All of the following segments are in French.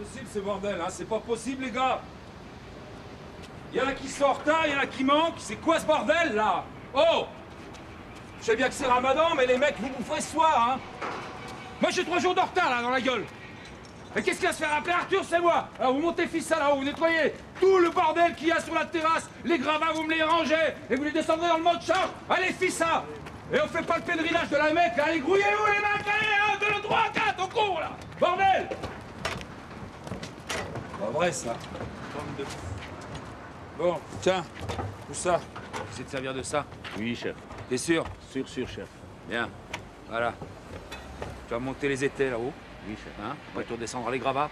possible ce bordel, hein. C'est pas possible, les gars. Il y en a qui sont en retard, il y en a qui manquent. C'est quoi ce bordel, là? Oh! Je sais bien que c'est Ramadan, mais les mecs, vous bouffez ce soir, hein. Moi, j'ai 3 jours de retard, là, dans la gueule. Et qu'est-ce qu'il va se faire appeler Arthur? C'est moi. Alors, vous montez Fissa là-haut, vous nettoyez tout le bordel qu'il y a sur la terrasse. Les gravats, vous me les rangez. Et vous les descendrez dans le monte-char. Allez, Fissa. Et on fait pas le pèlerinage de la Mecque, là. Allez, grouillez-vous, les mecs, allez, hein, de le 3 à 4, au cours, là. Bordel! Pas vrai, ça. Bon, tiens, tout ça. C'est de servir de ça? Oui, chef. T'es sûr? Sûr, chef. Bien. Voilà. Tu vas monter les étais là-haut. Oui, chef. Hein? On va te redescendre les gravats.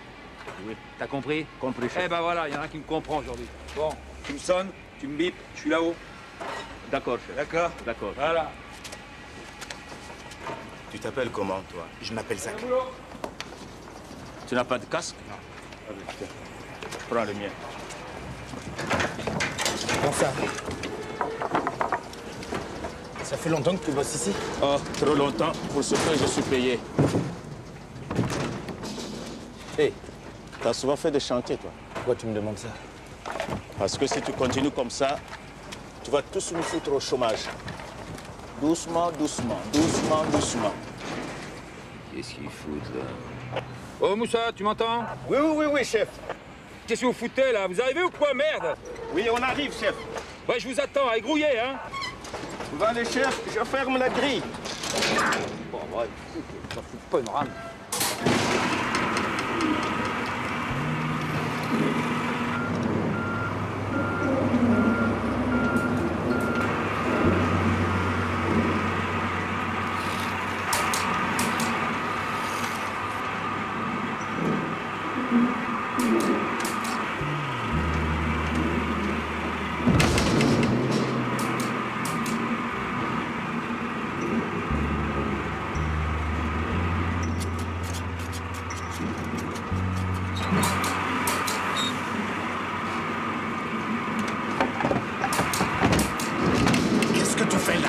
Oui. T'as compris? Compris, chef. Eh ben voilà, il y en a un qui me comprend aujourd'hui. Bon, tu me sonnes, tu me bipes, je suis là-haut. D'accord, chef. D'accord? D'accord. Voilà. Tu t'appelles comment, toi? Je m'appelle Zach. Tu n'as pas de casque? Non. Allez, tiens. Prends le mien. Comment ça? Ça fait longtemps que tu bosses ici? Oh, trop longtemps pour ce que je suis payé. Hé, t'as souvent fait des chantiers, toi? Pourquoi tu me demandes ça? Parce que si tu continues comme ça, tu vas tous nous foutre au chômage. Doucement, doucement, doucement, doucement. Qu'est-ce qu'ils foutent, là? Oh, Moussa, tu m'entends? Oui, chef. Qu'est-ce que vous foutez, là? Vous arrivez ou quoi, merde? Oui, on arrive, chef. Ouais, je vous attends, allez, grouillez, hein? Va les chefs, je ferme la grille. Bon, ouais, ça fout pas une rame. Qu'est-ce que tu fais là?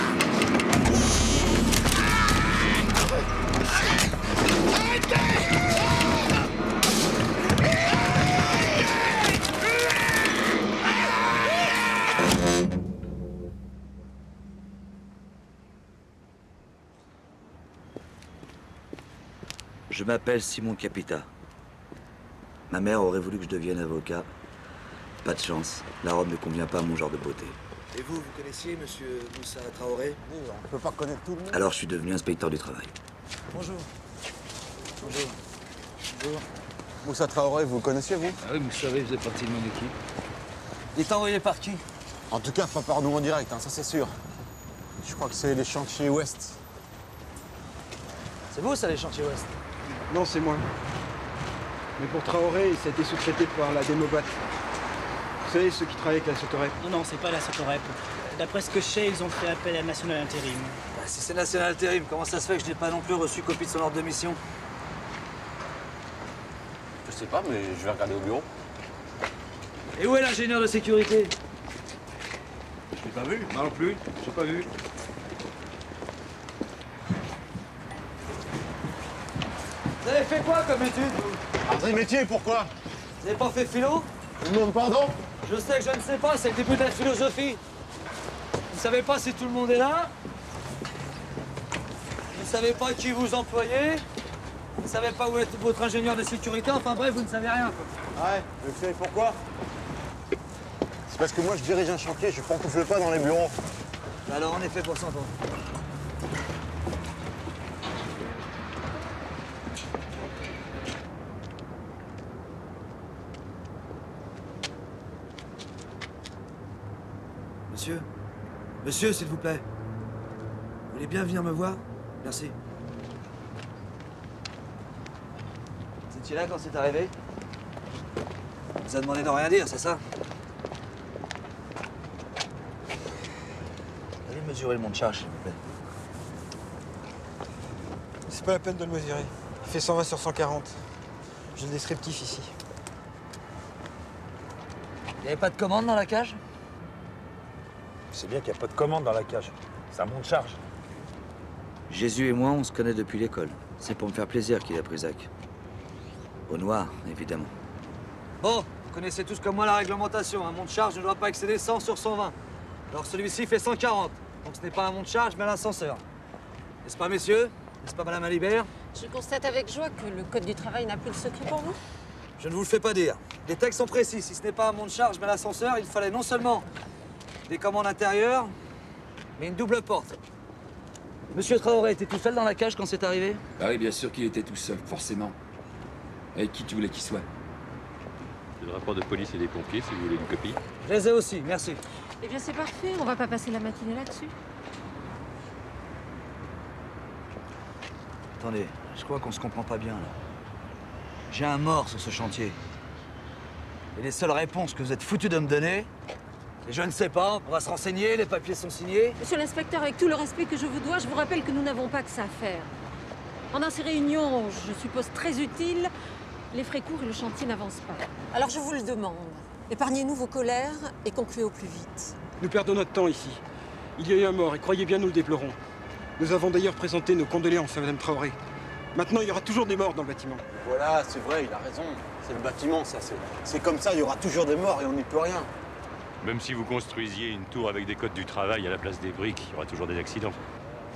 Je m'appelle Simon Capita. Ma mère aurait voulu que je devienne avocat. Pas de chance. La robe ne convient pas à mon genre de beauté. Et vous connaissiez monsieur Moussa Traoré? Oui, on peut pas connaître tout le monde. Alors je suis devenu inspecteur du travail. Bonjour. Bonjour. Bonjour. Moussa Traoré, vous le connaissiez, vous? Ah oui, vous savez, vous êtes partie de mon équipe. Il est envoyé par qui? En tout cas, pas par nous en direct, hein, ça c'est sûr. Je crois que c'est les chantiers Ouest. C'est vous, ça, les chantiers Ouest? Non, c'est moi. Mais pour Traoré, ça a été sous-traité par la Démobat. Vous savez, ceux qui travaillent avec la Sotorep. Non, c'est pas la Sotorep. D'après ce que je sais, ils ont fait appel à National Intérim. Bah, si c'est National Intérim, comment ça se fait que je n'ai pas non plus reçu copie de son ordre de mission? Je sais pas, mais je vais regarder au bureau. Et où est l'ingénieur de sécurité? Je l'ai pas vu. Moi non plus, j'ai pas vu. Vous avez fait quoi comme étude, vous? André Métier, pourquoi? Vous n'avez pas fait philo? Je vous demande pardon? Je sais que je ne sais pas, c'est le début de la philosophie. Vous ne savez pas si tout le monde est là? Vous ne savez pas qui vous employez? Vous ne savez pas où est votre ingénieur de sécurité? Enfin bref, vous ne savez rien, quoi. Ouais, je sais pourquoi? C'est parce que moi je dirige un chantier, je pantoufle pas dans les bureaux. Alors on est fait pour s'entendre. Monsieur? Monsieur, s'il vous plaît. Vous voulez bien venir me voir? Merci. Vous étiez là quand c'est arrivé? On vous a demandé de rien dire, c'est ça? Allez mesurer le monte charge, s'il vous plaît. C'est pas la peine de le mesurer. Il fait 120 sur 140. J'ai le descriptif ici. Il n'y avait pas de commande dans la cage? C'est bien qu'il n'y a pas de commande dans la cage. C'est un monte-charge. Jésus et moi, on se connaît depuis l'école. C'est pour me faire plaisir qu'il a pris Zach. Au noir, évidemment. Bon, vous connaissez tous comme moi la réglementation. Un monte-charge ne doit pas excéder 100 sur 120. Alors celui-ci fait 140. Donc ce n'est pas un monte-charge, mais un ascenseur. N'est-ce pas, messieurs? N'est-ce pas, Madame Alibert? Je constate avec joie que le Code du travail n'a plus le secret pour vous. Je ne vous le fais pas dire. Les textes sont précis. Si ce n'est pas un monte-charge, mais l'ascenseur, il fallait non seulement des commandes intérieures, mais une double porte. Monsieur Traoré était tout seul dans la cage quand c'est arrivé? Ah oui, bien sûr qu'il était tout seul, forcément. Avec qui tu voulais qu'il soit? Le rapport de police et des pompiers, si vous voulez une copie. Je les ai aussi, merci. Eh bien, c'est parfait. On va pas passer la matinée là-dessus. Attendez, je crois qu'on se comprend pas bien, là. J'ai un mort sur ce chantier. Et les seules réponses que vous êtes foutus de me donner, et je ne sais pas, on va se renseigner, les papiers sont signés. Monsieur l'inspecteur, avec tout le respect que je vous dois, je vous rappelle que nous n'avons pas que ça à faire. Pendant ces réunions, je suppose très utiles, les frais courts et le chantier n'avancent pas. Alors je vous le demande, épargnez-nous vos colères et concluez au plus vite. Nous perdons notre temps ici. Il y a eu un mort et croyez bien, nous le déplorons. Nous avons d'ailleurs présenté nos condoléances à Madame Traoré. Maintenant, il y aura toujours des morts dans le bâtiment. Voilà, c'est vrai, il a raison. C'est le bâtiment, ça. C'est comme ça, il y aura toujours des morts et on n'y peut rien. Même si vous construisiez une tour avec des codes du travail à la place des briques, il y aura toujours des accidents.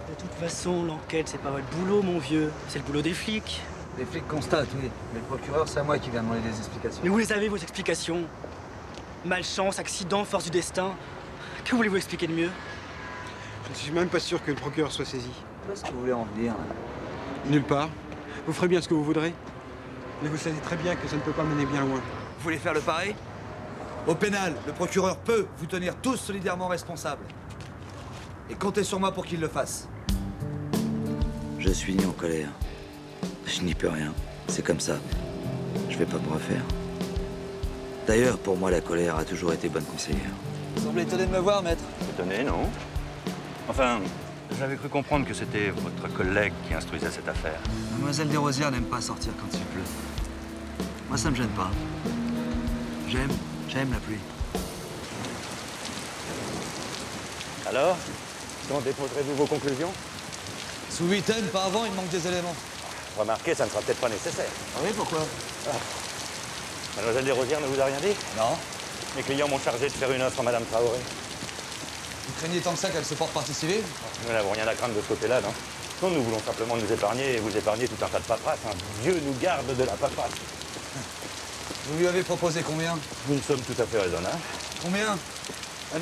De toute façon, l'enquête, c'est pas votre boulot, mon vieux. C'est le boulot des flics. Les flics constatent, oui. Mais le procureur, c'est à moi qui viens demander des explications. Mais où les avez, vos explications? Malchance, accident, force du destin. Que voulez-vous expliquer de mieux? Je ne suis même pas sûr que le procureur soit saisi. Où est-ce que vous voulez en venir, là? Nulle part. Vous ferez bien ce que vous voudrez. Mais vous savez très bien que ça ne peut pas mener bien loin. Vous voulez faire le pari? Au pénal, le procureur peut vous tenir tous solidairement responsables. Et comptez sur moi pour qu'il le fasse. Je suis ni en colère. Je n'y peux rien. C'est comme ça. Je vais pas me refaire. D'ailleurs, pour moi, la colère a toujours été bonne conseillère. Vous semblez étonné de me voir, maître. Étonné, non? Enfin, j'avais cru comprendre que c'était votre collègue qui instruisait cette affaire. Mademoiselle Desrosières n'aime pas sortir quand il pleut. Moi, ça me gêne pas. J'aime la pluie. Alors, quand déposerez-vous vos conclusions? Sous 8 ans, pas avant, il manque des éléments. Remarquez, ça ne sera peut-être pas nécessaire. Ah oui, pourquoi? Mademoiselle Desrosières ne vous a rien dit? Non. Les clients m'ont chargé de faire une offre à Madame Traoré. Vous craignez tant que ça qu'elle se porte partie civile? Nous n'avons rien à craindre de ce côté-là, non? Non, nous voulons simplement nous épargner et vous épargner tout un tas de paperasse. Hein. Dieu nous garde de la paperasse. Vous lui avez proposé combien? Nous sommes tout à fait raisonnables. Combien?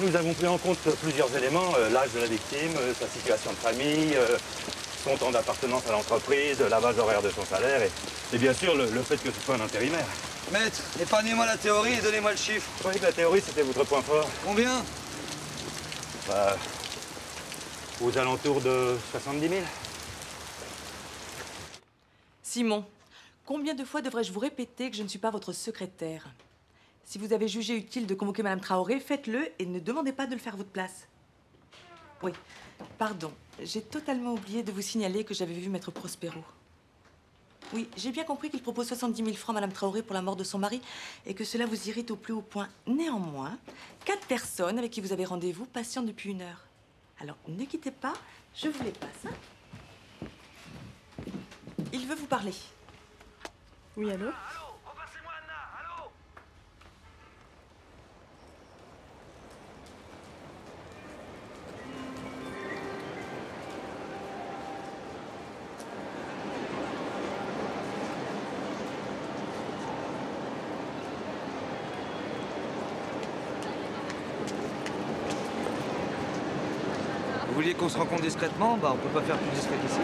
Nous avons pris en compte plusieurs éléments. L'âge de la victime, sa situation de famille, son temps d'appartenance à l'entreprise, la base horaire de son salaire et bien sûr le fait que ce soit un intérimaire. Maître, épargnez-moi la théorie et donnez-moi le chiffre. Vous croyez que la théorie, c'était votre point fort? Combien? Bah, aux alentours de 70 000. Simon, combien de fois devrais-je vous répéter que je ne suis pas votre secrétaire? Si vous avez jugé utile de convoquer Madame Traoré, faites-le et ne demandez pas de le faire à votre place. Oui, pardon, j'ai totalement oublié de vous signaler que j'avais vu Maître Prospero. Oui, j'ai bien compris qu'il propose 70 000 francs à Madame Traoré pour la mort de son mari et que cela vous irrite au plus haut point. Néanmoins, 4 personnes avec qui vous avez rendez-vous patientent depuis 1 heure. Alors, ne quittez pas, je vous les passe. Hein. Il veut vous parler. Oui, allô? Vous vouliez qu'on se rencontre discrètement? Bah, on peut pas faire plus discret qu'ici.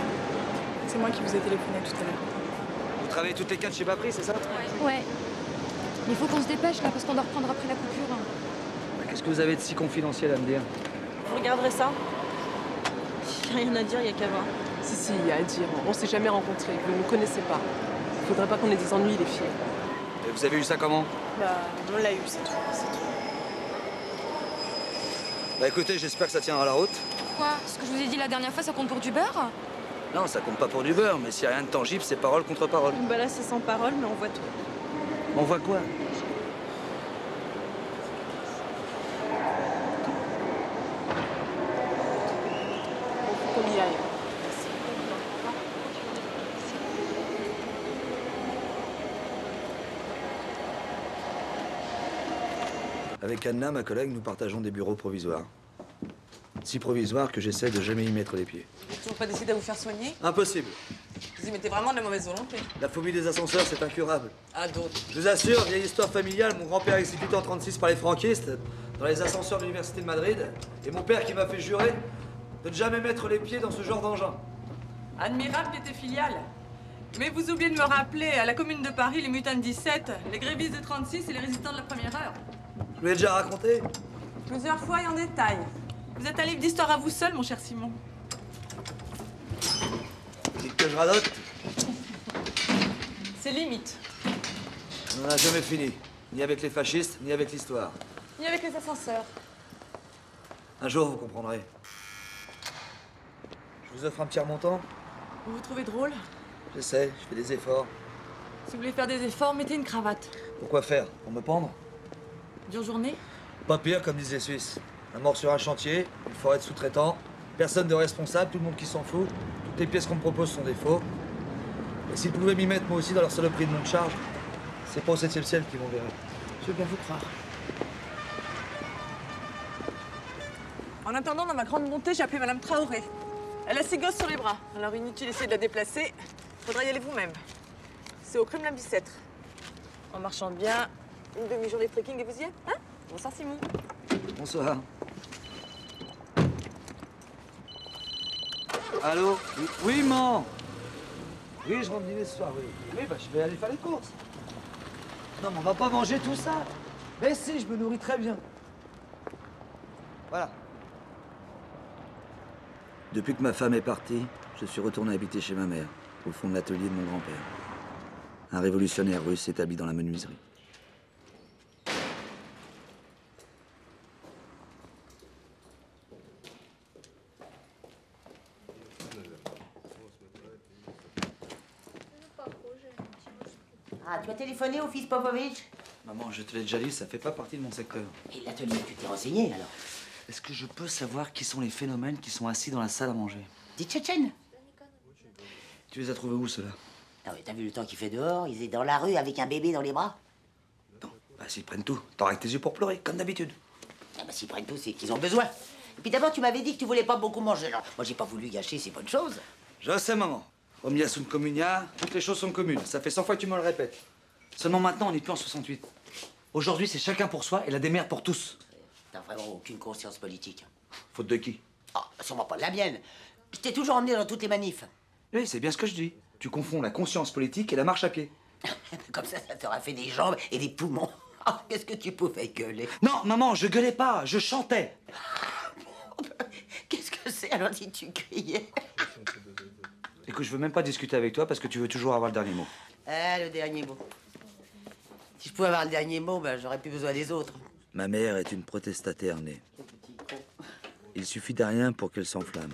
C'est moi qui vous ai téléphoné tout à l'heure. Vous travaillez toutes les 4 chez Bapri, c'est ça? Ouais. Il faut qu'on se dépêche là parce qu'on doit reprendre après la coupure. Bah, qu'est-ce que vous avez de si confidentiel à me dire? Vous regarderez ça? Il n'y a rien à dire, il n'y a qu'à voir. Si, il y a à dire. On s'est jamais rencontrés, vous ne nous connaissez pas. Il faudrait pas qu'on ait des ennuis, les filles. Et vous avez eu ça comment? Bah, on l'a eu, c'est tout. Bah écoutez, j'espère que ça tiendra la route. Quoi? Ce que je vous ai dit la dernière fois, ça compte pour du beurre? Non, ça compte pas pour du beurre, mais s'il n'y a rien de tangible, c'est parole contre parole. Bah là, c'est sans parole, mais on voit tout. On voit quoi? Qu'on y aille. Avec Anna, ma collègue, nous partageons des bureaux provisoires. Si provisoires que j'essaie de jamais y mettre les pieds. Vous n'êtes toujours pas décidé à vous faire soigner? Impossible. Vous y mettez vraiment de la mauvaise volonté. La phobie des ascenseurs, c'est incurable. Ah, d'autres. Je vous assure, vieille histoire familiale, mon grand-père exécuté en 36 par les franquistes, dans les ascenseurs de l'université de Madrid, et mon père qui m'a fait jurer de ne jamais mettre les pieds dans ce genre d'engin. Admirable piété filiale. Mais vous oubliez de me rappeler, à la Commune de Paris, les mutins de 17, les grévistes de 36 et les résistants de la première heure. Je vous l'ai déjà raconté? Plusieurs fois et en détail. Vous êtes un livre d'histoire à vous seul, mon cher Simon. Dites que je radote? C'est limite. On n'en a jamais fini. Ni avec les fascistes, ni avec l'histoire. Ni avec les ascenseurs. Un jour, vous comprendrez. Je vous offre un petit remontant? Vous vous trouvez drôle? J'essaie, je fais des efforts. Si vous voulez faire des efforts, mettez une cravate. Pourquoi faire? Pour me pendre? Dure journée? Pas pire, comme disent les Suisses. Un mort sur un chantier, une forêt de sous-traitants, personne de responsable, tout le monde qui s'en fout. Toutes les pièces qu'on me propose sont des faux. Et s'ils pouvaient m'y mettre moi aussi dans leur saloperie de mon de charge, c'est pas au 7e ciel qu'ils m'enverraient. Je veux bien vous croire. En attendant, dans ma grande bonté, j'ai appelé Madame Traoré. Elle a ses gosses sur les bras. Alors inutile d'essayer de la déplacer. Faudra y aller vous-même. C'est au Kremlin Bicêtre. En marchant bien, une demi-journée de trekking et vous y êtes, hein? Bonsoir Simon. Bonsoir. Allô? Oui, maman. Oui, je rentre dîner ce soir, oui. Oui, bah, je vais aller faire les courses. Non, mais on va pas manger tout ça. Mais si, je me nourris très bien. Voilà. Depuis que ma femme est partie, je suis retourné habiter chez ma mère, au fond de l'atelier de mon grand-père. Un révolutionnaire russe établi dans la menuiserie. Ah, tu as téléphoné au fils Popovitch? Maman, je te l'ai déjà dit, ça fait pas partie de mon secteur. Et l'atelier, tu t'es renseigné alors? Est-ce que je peux savoir qui sont les phénomènes qui sont assis dans la salle à manger? Des Tchétchènes? Tu les as trouvés où, ceux-là? Ah oui, t'as vu le temps qu'il fait dehors? Ils étaient dans la rue avec un bébé dans les bras? Non, bah s'ils prennent tout, t'auras que tes yeux pour pleurer, comme d'habitude. Ah bah s'ils prennent tout, c'est qu'ils ont besoin. Et puis d'abord, tu m'avais dit que tu voulais pas beaucoup manger. Alors, moi, j'ai pas voulu gâcher ces bonnes choses. Je sais, maman. Omnia sunt communia, toutes les choses sont communes. Ça fait 100 fois que tu me le répètes. Seulement maintenant, on n'est plus en 68. Aujourd'hui, c'est chacun pour soi et la démerde pour tous. T'as vraiment aucune conscience politique. Faute de qui? Ah, sûrement pas de la mienne. Je t'ai toujours emmené dans toutes les manifs. Oui, c'est bien ce que je dis. Tu confonds la conscience politique et la marche à pied. Comme ça t'aura fait des jambes et des poumons. Ah, qu'est-ce que tu pouvais gueuler? Non, maman, je gueulais pas, je chantais. Qu'est-ce que c'est alors si tu criais? Écoute, je veux même pas discuter avec toi parce que tu veux toujours avoir le dernier mot. Ah, le dernier mot. Si je pouvais avoir le dernier mot, ben, j'aurais plus besoin des autres. Ma mère est une protestataire née. Il suffit de rien pour qu'elle s'enflamme.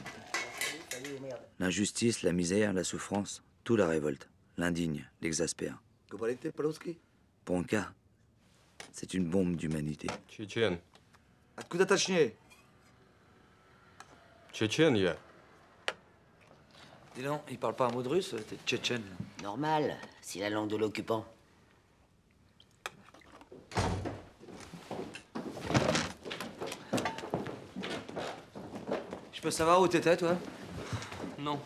L'injustice, la misère, la souffrance, tout la révolte. L'indigne, l'exaspère. Bronca, c'est une bombe d'humanité. Tchétchène. Откуда точнее? Tchétchène, я. Dis donc, il parle pas un mot de russe, t'es tchétchène. Normal, c'est la langue de l'occupant. Je peux savoir où t'étais, toi? Non.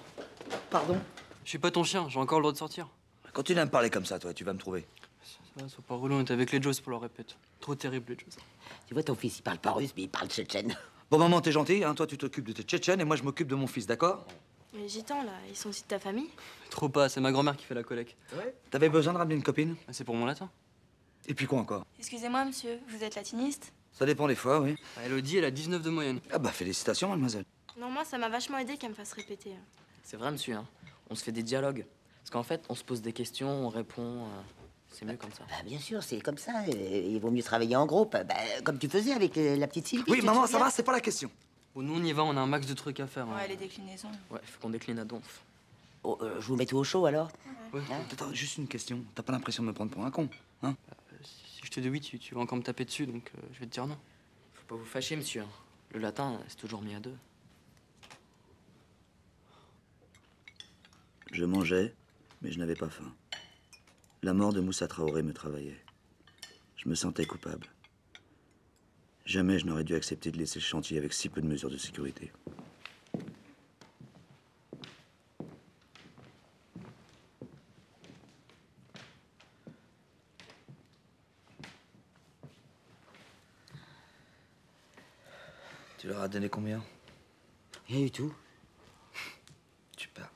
Pardon? Je suis pas ton chien, j'ai encore le droit de sortir. Continue à me parler comme ça, toi, tu vas me trouver. Ça va, sois pas relou, on était avec les Joes pour leur répète. Trop terrible, les Joes. Tu vois, ton fils, il parle pas russe, mais il parle tchétchène. Bon, maman, t'es gentille, hein? Toi, tu t'occupes de tes tchétchènes et moi, je m'occupe de mon fils, d'accord? Les gitans, là, ils sont aussi de ta famille? Trop pas, c'est ma grand-mère qui fait la collecte. Ouais. T'avais besoin de ramener une copine? C'est pour mon latin. Et puis quoi encore? Excusez-moi, monsieur, vous êtes latiniste? Ça dépend des fois, oui. Elodie, elle a 19 de moyenne. Ah bah, félicitations, mademoiselle. Non, moi, ça m'a vachement aidé qu'elle me fasse répéter. C'est vrai, monsieur, hein. On se fait des dialogues. Parce qu'en fait, on se pose des questions, on répond. C'est mieux comme ça. Bah, bien sûr, c'est comme ça. Il vaut mieux travailler en groupe, bah, comme tu faisais avec la petite Sylvie. Oui, tu te maman, ça souviens? va, c'est pas la question. Bon, nous, on y va, on a un max de trucs à faire. Ouais, les déclinaisons. Ouais, faut qu'on décline à donf. Oh, je vous mets tout au chaud, alors? Ouais. Attends, juste une question. T'as pas l'impression de me prendre pour un con, hein? Si je te dis oui, tu vas encore me taper dessus, donc je vais te dire non. Faut pas vous fâcher, monsieur. Le latin, c'est toujours mis à deux. Je mangeais, mais je n'avais pas faim. La mort de Moussa Traoré me travaillait. Je me sentais coupable. Jamais je n'aurais dû accepter de laisser le chantier avec si peu de mesures de sécurité. Tu leur as donné combien? Rien du tout. Tu pars.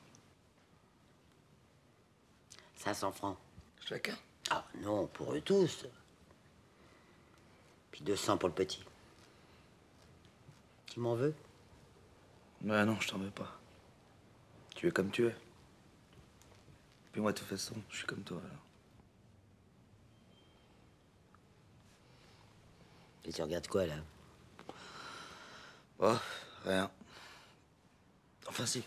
500 francs. Chacun? Ah non, pour eux tous. Puis 200 pour le petit. Tu m'en veux? Bah non, je t'en veux pas. Tu es comme tu es. Puis moi, de toute façon, je suis comme toi, alors. Et tu regardes quoi, là? Oh, rien. Enfin, si.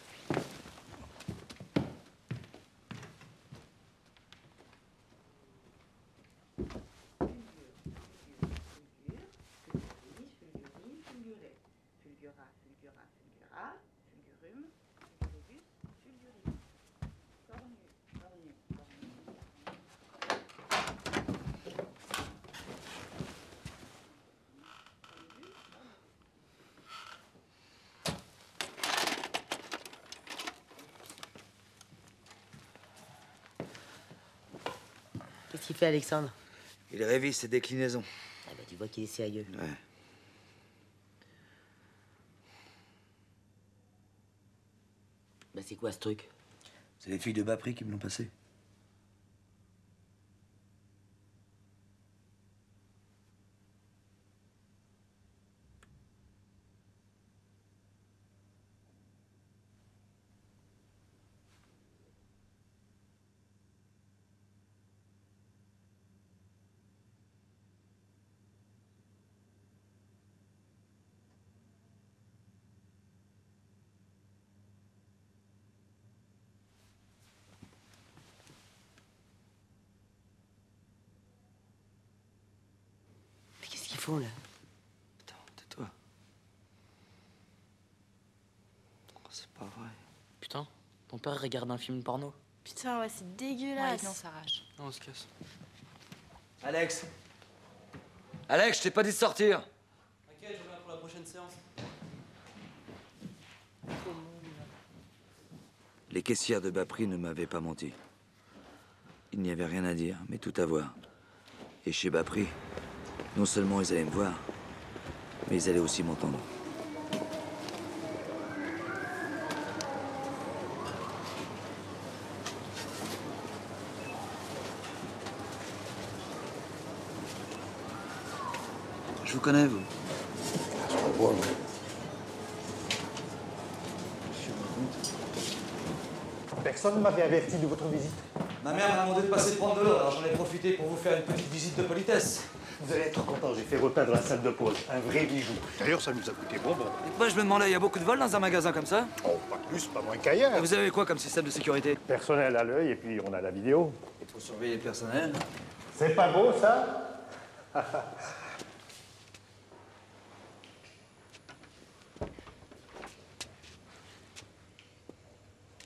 Qu'est-ce qu'il fait, Alexandre? Il révise ses déclinaisons. Ah bah, tu vois qu'il est sérieux. Ouais. Bah, c'est quoi, ce truc? C'est les filles de bas prix qui me l'ont passé. Mais qu'est-ce qu'ils font, là? Attends, tais-toi. Oh, c'est pas vrai. Putain, ton père regarde un film porno. Putain, ouais, c'est dégueulasse. Ouais, non, ça rage. Non, on se casse. Alex! Alex, je t'ai pas dit de sortir! T'inquiète, je reviens pour la prochaine séance. Les caissières de bas prix ne m'avaient pas menti. Il n'y avait rien à dire, mais tout à voir. Et chez bas prix, non seulement ils allaient me voir, mais ils allaient aussi m'entendre. Je vous connais, vous. Je comprends, moi. Personne ne m'avait averti de votre visite. Ma mère m'a demandé de passer prendre de l'eau, alors j'en ai profité pour vous faire une petite visite de politesse. Vous allez être content, j'ai fait repeindre la salle de pause. Un vrai bijou. D'ailleurs, ça nous a coûté bonbon. Moi, je me demandais, il y a beaucoup de vols dans un magasin comme ça? Oh, pas plus, pas moins qu'ailleurs. Et vous avez quoi comme système de sécurité? Personnel à l'œil, et puis on a la vidéo. Il faut surveiller le personnel. C'est pas beau, ça?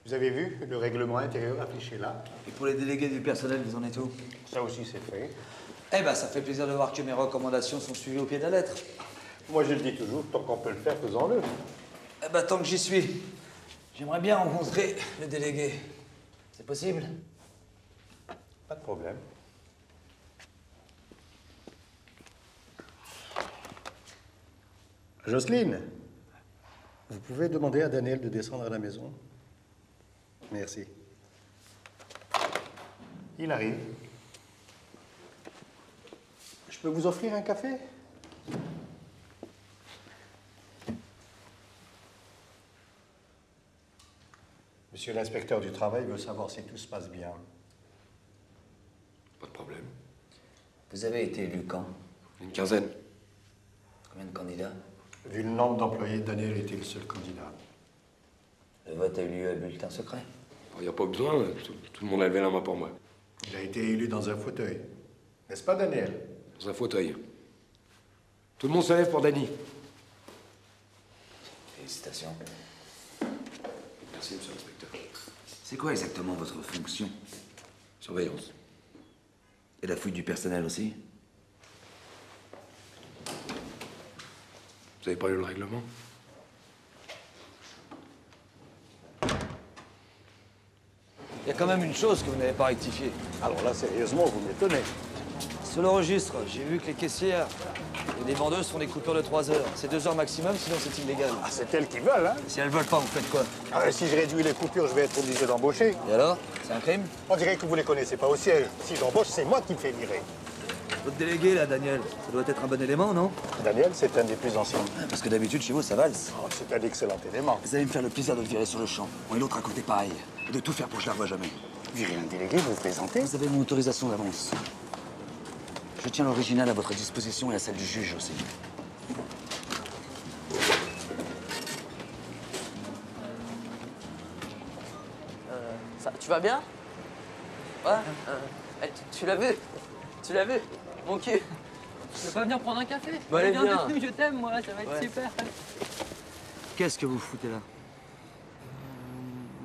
Vous avez vu le règlement intérieur affiché là? Et pour les délégués du personnel, vous en êtes où? Ça aussi, c'est fait. Eh ben, ça fait plaisir de voir que mes recommandations sont suivies au pied de la lettre. Moi, je le dis toujours, tant qu'on peut le faire, faisons-le. Eh ben, tant que j'y suis, j'aimerais bien rencontrer le délégué. C'est possible? Pas de problème. Jocelyne, vous pouvez demander à Daniel de descendre à la maison? Merci. Il arrive. Je peux vous offrir un café? Monsieur l'inspecteur du travail veut savoir si tout se passe bien. Pas de problème. Vous avez été élu quand? Une quinzaine. Combien de candidats? Vu le nombre d'employés, Daniel était le seul candidat. Le vote a eu lieu à bulletin secret. Il n'y a pas besoin, tout le monde a levé la main pour moi. Il a été élu dans un fauteuil. N'est-ce pas, Daniel? Dans un fauteuil. Tout le monde se lève pour Dany. Félicitations. Merci, monsieur l'inspecteur. C'est quoi exactement votre fonction? Surveillance. Et la fouille du personnel aussi? Vous avez pas lu le règlement? Il y a quand même une chose que vous n'avez pas rectifiée. Alors là, sérieusement, vous m'étonnez. Sur le registre, j'ai vu que les caissières et les vendeuses font des coupures de 3 heures. C'est 2 heures maximum, sinon c'est illégal. Ah, c'est elles qui veulent, hein? Si elles veulent pas, vous faites quoi? Ah, si je réduis les coupures, je vais être obligé d'embaucher. Et alors? C'est un crime? On dirait que vous les connaissez pas au siège. Si j'embauche, c'est moi qui me fais virer. Votre délégué, là, Daniel, ça doit être un bon élément, non? Daniel, c'est un des plus anciens. Parce que d'habitude, chez vous, ça valse. Oh, c'est un excellent élément. Vous allez me faire le plaisir de le virer sur le champ. Moi et l'autre à côté, pareil. Et de tout faire pour que je la revoie jamais. Virer un délégué, vous plaisantez? Vous avez mon autorisation d'avance. Je tiens l'original à votre disposition et à celle du juge aussi. Tu vas bien? Ouais. Tu l'as vu? Tu l'as vu? Mon cul. Tu veux pas venir prendre un café? Bon, allez, viens. Je t'aime, moi, ça va être super. Qu'est-ce que vous foutez là?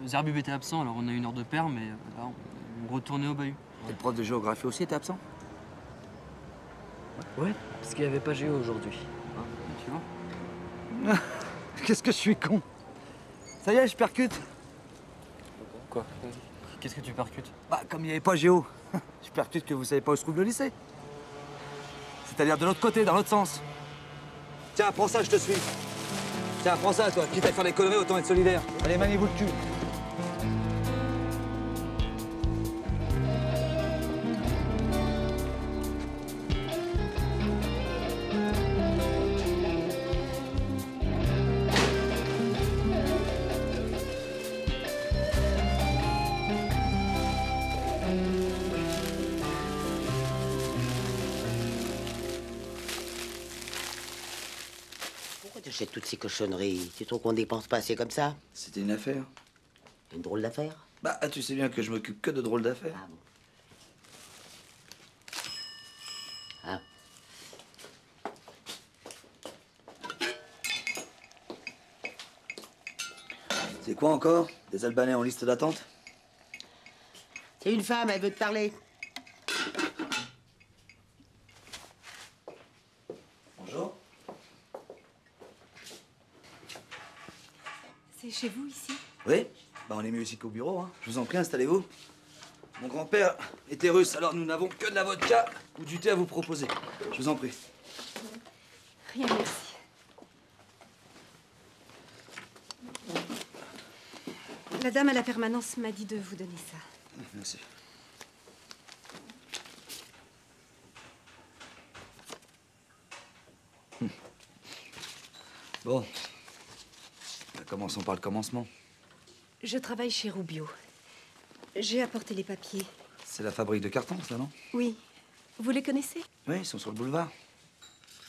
Zerbub était absent, alors on a 1 heure de paire, mais là, on retournait au bahut. Et le prof de géographie aussi était absent? Ouais, parce qu'il n'y avait pas géo aujourd'hui. Hein, tu vois? Qu'est-ce que je suis con? Ça y est, je percute. Quoi? Qu'est-ce que tu percutes? Bah, comme il n'y avait pas géo, je percute que vous savez pas où se trouve le lycée. C'est-à-dire de l'autre côté, dans l'autre sens. Tiens, prends ça, je te suis. Tiens, prends ça, toi. Quitte à faire des conneries, autant être solidaire. Allez, maniez-vous le cul. Pourquoi tu achètes toutes ces cochonneries? Tu trouves qu'on dépense pas assez comme ça? C'était une affaire. Une drôle d'affaire? Bah, tu sais bien que je m'occupe que de drôles d'affaires. Ah bon. Ah. C'est quoi encore? Des Albanais en liste d'attente? C'est une femme, elle veut te parler. Bonjour. C'est chez vous, ici? Oui? Bah, on est mieux ici qu'au bureau, hein. Je vous en prie, installez-vous. Mon grand-père était russe, alors nous n'avons que de la vodka ou du thé à vous proposer. Je vous en prie. Rien, merci. La dame à la permanence m'a dit de vous donner ça. Merci. Bon. Bah, commençons par le commencement. Je travaille chez Rubio. J'ai apporté les papiers. C'est la fabrique de carton, ça, non? Oui. Vous les connaissez? Oui, ils sont sur le boulevard.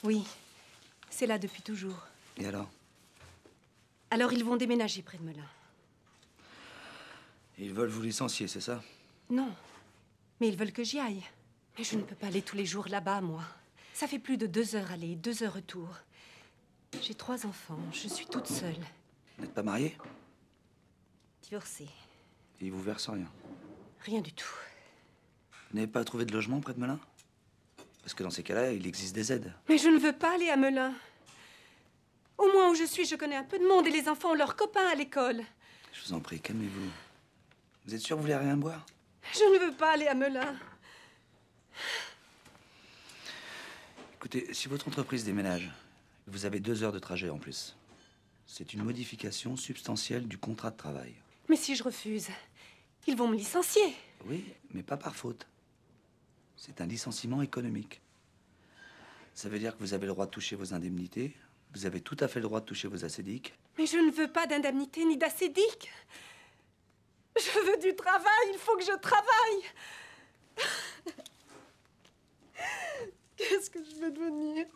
Oui. C'est là depuis toujours. Et alors? Alors ils vont déménager près de Melun. Ils veulent vous licencier, c'est ça? Non. Mais ils veulent que j'y aille. Mais je ne peux pas aller tous les jours là-bas, moi. Ça fait plus de 2 heures aller, 2 heures retour. J'ai 3 enfants. Je suis toute seule. Vous n'êtes pas mariés? Divorcée. Et ils vous versent rien? Rien du tout. Vous n'avez pas trouvé de logement près de Melun? Parce que dans ces cas-là, il existe des aides. Mais je ne veux pas aller à Melun. Au moins où je suis, je connais un peu de monde et les enfants ont leurs copains à l'école. Je vous en prie, calmez-vous. Vous êtes sûr que vous voulez rien boire? Je ne veux pas aller à Melun. Écoutez, si votre entreprise déménage, vous avez 2 heures de trajet en plus. C'est une modification substantielle du contrat de travail. Mais si je refuse, ils vont me licencier. Oui, mais pas par faute. C'est un licenciement économique. Ça veut dire que vous avez le droit de toucher vos indemnités, vous avez tout à fait le droit de toucher vos acédiques. Mais je ne veux pas d'indemnité ni d'acédique. Je veux du travail, il faut que je travaille. Qu'est-ce que je vais devenir?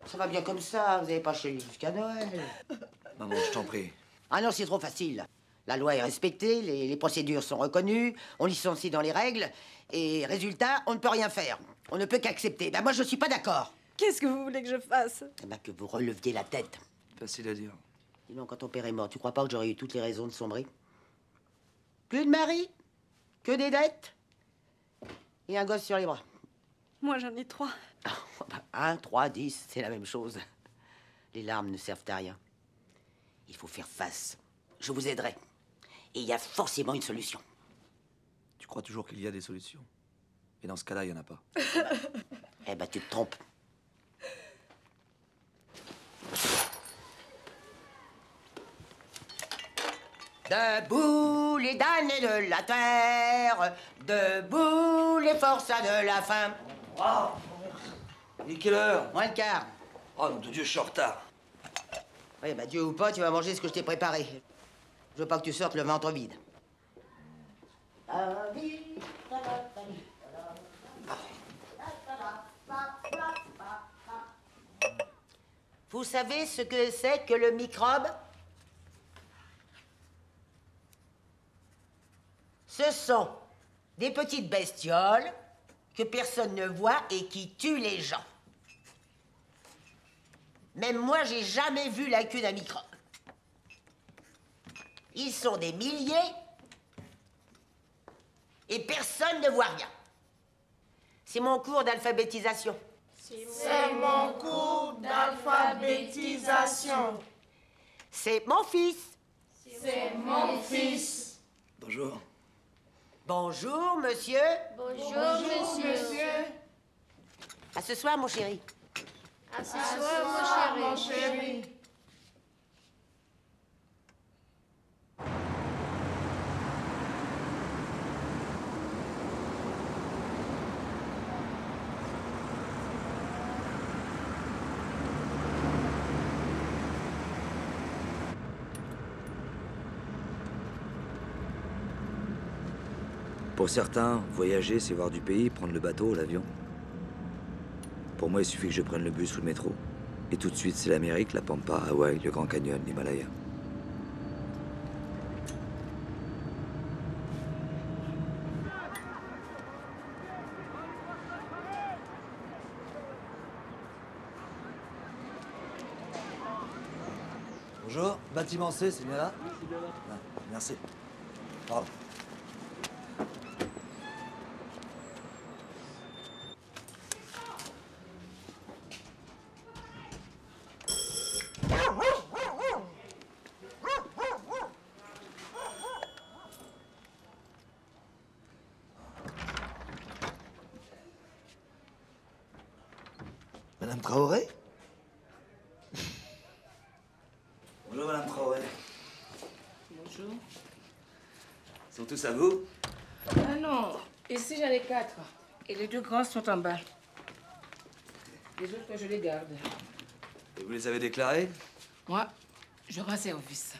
Ça va bien comme ça, vous n'avez pas chez jusqu'à Noël. Maman, je t'en prie. Ah non, c'est trop facile. La loi est respectée, les procédures sont reconnues, on licencie dans les règles, et résultat, on ne peut rien faire. On ne peut qu'accepter. Ben moi, je suis pas d'accord. Qu'est-ce que vous voulez que je fasse? Eh ben, que vous releviez la tête. Facile à dire. Sinon, quand ton père est mort, tu crois pas que j'aurais eu toutes les raisons de sombrer? Plus de mari, que des dettes, et un gosse sur les bras. Moi, j'en ai 3. 1, 3, 10, c'est la même chose. Les larmes ne servent à rien. Il faut faire face. Je vous aiderai. Et il y a forcément une solution. Tu crois toujours qu'il y a des solutions. Et dans ce cas-là, il n'y en a pas. Eh ben, tu te trompes. Debout les damnés de la terre, debout les forçats de la faim. Oh. Il est quelle heure? Moins le quart. Oh nom de Dieu, je suis en retard. Oui, bah Dieu ou pas, tu vas manger ce que je t'ai préparé. Je veux pas que tu sortes le ventre vide. Vous savez ce que c'est que le microbe? Ce sont des petites bestioles que personne ne voit et qui tuent les gens. Même moi, j'ai jamais vu la queue d'un microbe. Ils sont des milliers et personne ne voit rien. C'est mon cours d'alphabétisation. C'est mon cours d'alphabétisation. C'est mon fils. C'est mon fils. Bonjour. Bonjour, monsieur. Bonjour, monsieur. À ce soir, mon chéri. À ce soir, mon chéri. Pour certains, voyager, c'est voir du pays, prendre le bateau, l'avion. Pour moi, il suffit que je prenne le bus ou le métro. Et tout de suite, c'est l'Amérique, la Pampa, Hawaï, le Grand Canyon, l'Himalaya. Bonjour, bâtiment C, c'est bien là? Ah, merci. Pardon. Madame Traoré? Bonjour, Madame Traoré. Bonjour. Ils sont tous à vous? Ah non, ici j'en ai 4. Et les 2 grands sont en bas. Les autres, je les garde. Et vous les avez déclarés? Moi, je rends service.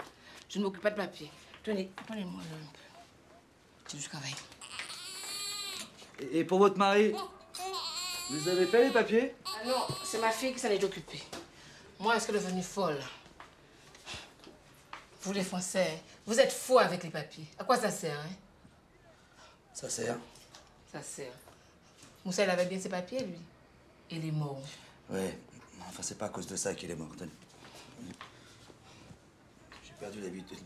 Je ne m'occupe pas de papier. Tenez, prenez-moi un peu. C'est du travail. Et pour votre mari? Vous avez fait les papiers? Ah non, c'est ma fille qui s'en est occupée. Moi, est-ce qu'elle est devenue folle? Vous, les Français, vous êtes fous avec les papiers. À quoi ça sert, hein? Ça sert. Ça sert. Moussa, il avait bien ses papiers, lui. Il est mort. Ouais, enfin, c'est pas à cause de ça qu'il est mort. J'ai perdu l'habitude.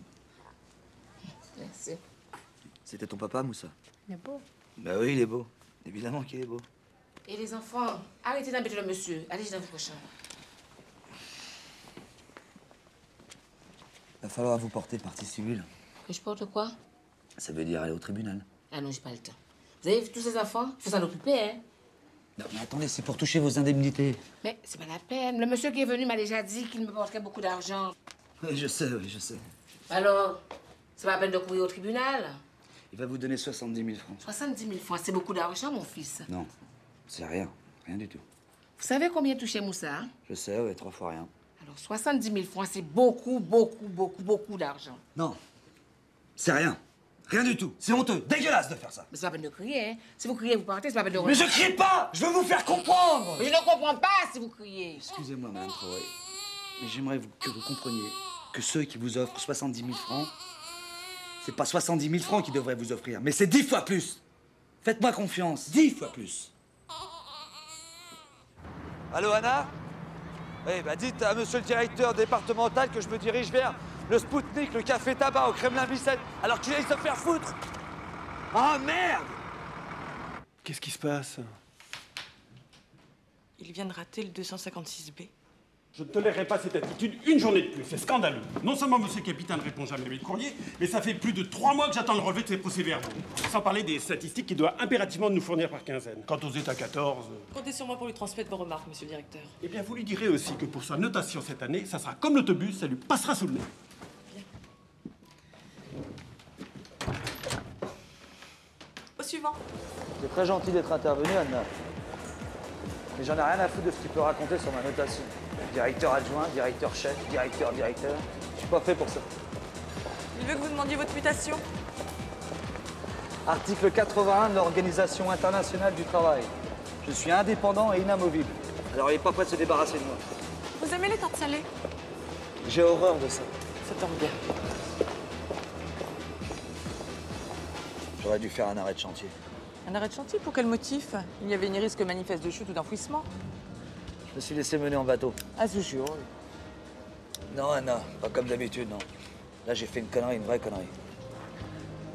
Merci. C'était ton papa, Moussa? Il est beau. Bah oui, il est beau. Évidemment qu'il est beau. Et les enfants, arrêtez d'embêter le monsieur. Allez dans votre chambre. Il va falloir vous porter partie civile. Que je porte quoi? Ça veut dire aller au tribunal. Ah non, j'ai pas le temps. Vous avez vu tous ces enfants? Il faut s'en occuper, hein? Non, mais attendez, c'est pour toucher vos indemnités. Mais c'est pas la peine. Le monsieur qui est venu m'a déjà dit qu'il me porterait beaucoup d'argent. Oui, je sais, oui, je sais. Alors, c'est pas la peine de courir au tribunal? Il va vous donner 70 000 francs. 70 000 francs, c'est beaucoup d'argent, mon fils. Non, c'est rien. Rien du tout. Vous savez combien touchait Moussa? Hein? Je sais, oui, 3 fois rien. Alors, 70 000 francs, c'est beaucoup, beaucoup, beaucoup, beaucoup d'argent. Non, c'est rien. Rien du tout. C'est honteux, dégueulasse de faire ça. Mais c'est pas la peine de crier, hein? Si vous criez, vous partez, c'est pas la peine de... Mais je crie pas! Je veux vous faire comprendre! Mais je ne comprends pas si vous criez. Excusez-moi, Madame Traoré, mais j'aimerais que vous compreniez que ceux qui vous offrent 70 000 francs, c'est pas 70 000 francs qu'ils devraient vous offrir, mais c'est 10 fois plus. Faites-moi confiance, 10 fois plus. Allô, Anna? Eh ben, dites à monsieur le directeur départemental que je me dirige vers le Spoutnik, le café tabac au Kremlin-Bicêtre, alors qu'il aille se faire foutre. Ah, merde! Qu'est-ce qui se passe? Il vient de rater le 256B. Je ne tolérerai pas cette attitude une journée de plus. C'est scandaleux. Non seulement Monsieur le Capitaine ne répond jamais à mes courriers, mais ça fait plus de 3 mois que j'attends le relevé de ces procès-verbaux. Sans parler des statistiques qu'il doit impérativement nous fournir par quinzaine. Quant aux états 14... Comptez sur moi pour lui transmettre vos remarques, monsieur le directeur. Eh bien, vous lui direz aussi que pour sa notation cette année, ça sera comme l'autobus, ça lui passera sous le nez. Au suivant. C'est très gentil d'être intervenu, Anna. Mais j'en ai rien à foutre de ce qu'il peut raconter sur ma notation. Directeur adjoint, directeur chef, directeur. Je suis pas fait pour ça. Il veut que vous demandiez votre mutation. Article 81 de l'Organisation internationale du travail. Je suis indépendant et inamovible. Alors il est pas prêt de se débarrasser de moi. Vous aimez les tartes salées? J'ai horreur de ça. Ça tombe bien. J'aurais dû faire un arrêt de chantier. Un arrêt de chantier? Pour quel motif? Il y avait une risque manifeste de chute ou d'enfouissement? Je me suis laissé mener en bateau. Ah, c'est sûr. Non, Anna, pas comme d'habitude, non. Là, j'ai fait une connerie, une vraie connerie.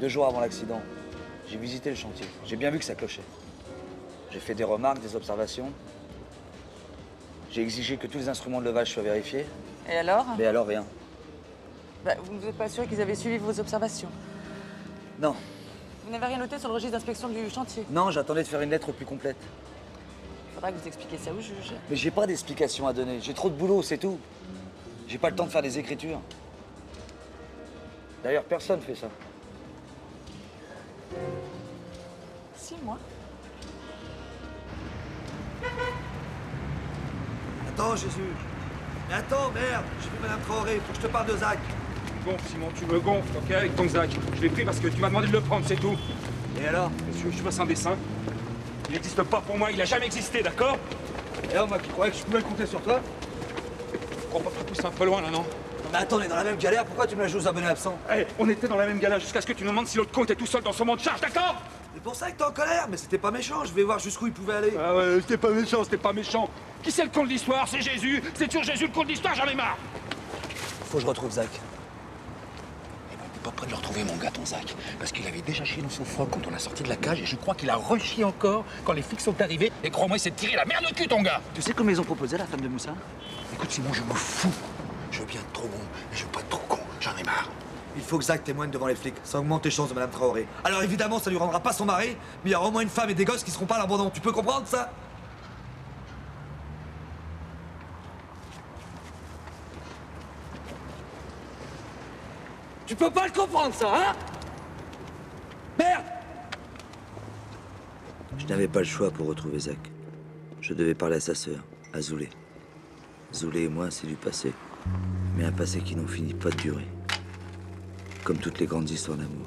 2 jours avant l'accident, j'ai visité le chantier. J'ai bien vu que ça clochait. J'ai fait des remarques, des observations. J'ai exigé que tous les instruments de levage soient vérifiés. Et alors? Mais alors, rien. Bah, vous ne vous êtes pas sûr qu'ils avaient suivi vos observations? Non. Vous n'avez rien noté sur le registre d'inspection du chantier? Non, j'attendais de faire une lettre plus complète. Il faudra que vous expliquiez ça au juge. Mais j'ai pas d'explication à donner. J'ai trop de boulot, c'est tout. J'ai pas le temps de faire des écritures. D'ailleurs, personne fait ça. Si, moi. Attends, Jésus. Mais attends, merde. J'ai vu Madame Traoré. Faut que je te parle de Zach. Gonfle, Simon, tu me gonfles, ok, avec ton Zach. Je l'ai pris parce que tu m'as demandé de le prendre, c'est tout. Et alors? Monsieur, je fasse un dessin. Il n'existe pas pour moi, il a jamais existé, d'accord? Et alors, moi qui croyais que je pouvais compter sur toi? Je crois pas que tu pousses un peu loin, là, non? Mais attends, on est dans la même galère, pourquoi tu me la joues aux abonnés absents? Hey, on était dans la même galère jusqu'à ce que tu nous demandes si l'autre con était tout seul dans son monde de charge, d'accord? C'est pour ça que t'es en colère, mais c'était pas méchant, je vais voir jusqu'où il pouvait aller. Ah ouais, c'était pas méchant, c'était pas méchant. Qui c'est le con de l'histoire? C'est Jésus. C'est toujours Jésus le con de l'histoire, j'en ai marre. Faut que je retrouve Zach. Pas près de le retrouver, mon gars, ton Zach. Parce qu'il avait déjà chié dans son froc quand on l'a sorti de la cage et je crois qu'il a rechié encore quand les flics sont arrivés. Et crois-moi, il s'est tiré la merde au cul, ton gars. Tu sais combien ils ont proposé à la femme de Moussa? Écoute, Simon, je me fous. Je veux bien être trop bon, mais je veux pas être trop con. J'en ai marre. Il faut que Zach témoigne devant les flics. Ça augmente tes chances de Madame Traoré. Alors évidemment, ça lui rendra pas son mari, mais il y aura au moins une femme et des gosses qui seront pas à l'abandon. Tu peux comprendre ça? Tu peux pas le comprendre, ça, hein? Merde! Je n'avais pas le choix pour retrouver Zach. Je devais parler à sa sœur, à Zoulé. Zoulé et moi, c'est du passé. Mais un passé qui n'en finit pas de durer. Comme toutes les grandes histoires d'amour.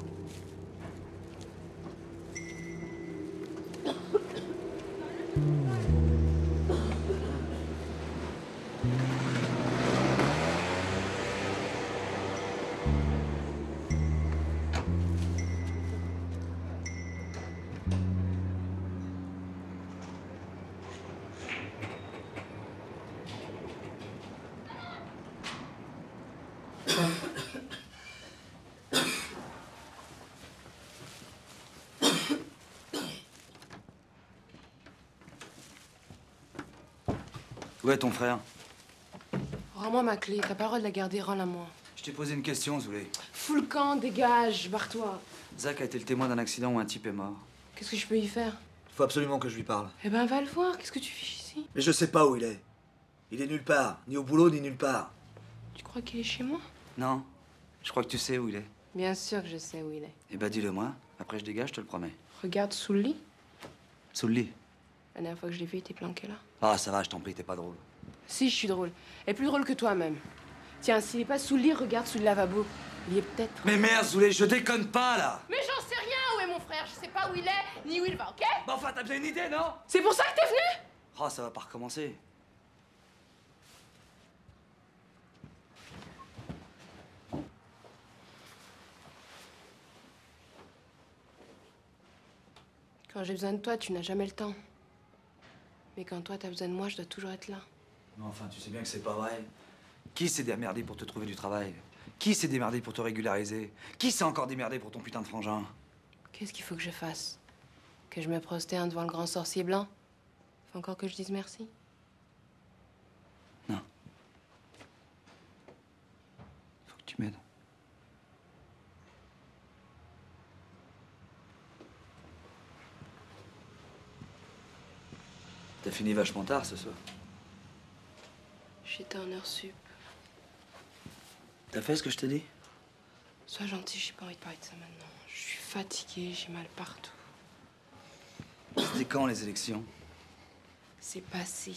Où est ton frère? Rends-moi ma clé, t'as pas le droit de la garder, rends-la-moi. Je t'ai posé une question, Zoulé. Fous le camp, dégage, barre-toi. Zach a été le témoin d'un accident où un type est mort. Qu'est-ce que je peux y faire? Il faut absolument que je lui parle. Eh ben, va le voir, qu'est-ce que tu fais ici? Mais je sais pas où il est. Il est nulle part, ni au boulot, ni nulle part. Tu crois qu'il est chez moi? Non, je crois que tu sais où il est. Bien sûr que je sais où il est. Eh ben dis-le-moi, après je dégage, je te le promets. Regarde sous le lit. Sous le lit? La dernière fois que je l'ai vu, il était planqué là. Ah, ça va, je t'en prie, t'es pas drôle. Si, je suis drôle. Et plus drôle que toi-même. Tiens, s'il est pas sous le lit, regarde sous le lavabo. Il y est peut-être. Mais merde, Zoulé, je déconne pas, là! Mais j'en sais rien où est mon frère, je sais pas où il est, ni où il va, ok? Bah enfin, t'as bien une idée, non? C'est pour ça que t'es venu? Oh, ça va pas recommencer. Quand j'ai besoin de toi, tu n'as jamais le temps. Mais quand toi, t'as besoin de moi, je dois toujours être là. Non, enfin, tu sais bien que c'est pas vrai. Qui s'est démerdé pour te trouver du travail? Qui s'est démerdé pour te régulariser? Qui s'est encore démerdé pour ton putain de frangin? Qu'est-ce qu'il faut que je fasse? Que je me prosterne devant le grand sorcier blanc? Faut encore que je dise merci? tu m'aides. T'as fini vachement tard ce soir. J'étais en heure sup. T'as fait ce que je t'ai dit? Sois gentil, j'ai pas envie de parler de ça maintenant. Je suis fatiguée, j'ai mal partout. C'était quand les élections? C'est passé.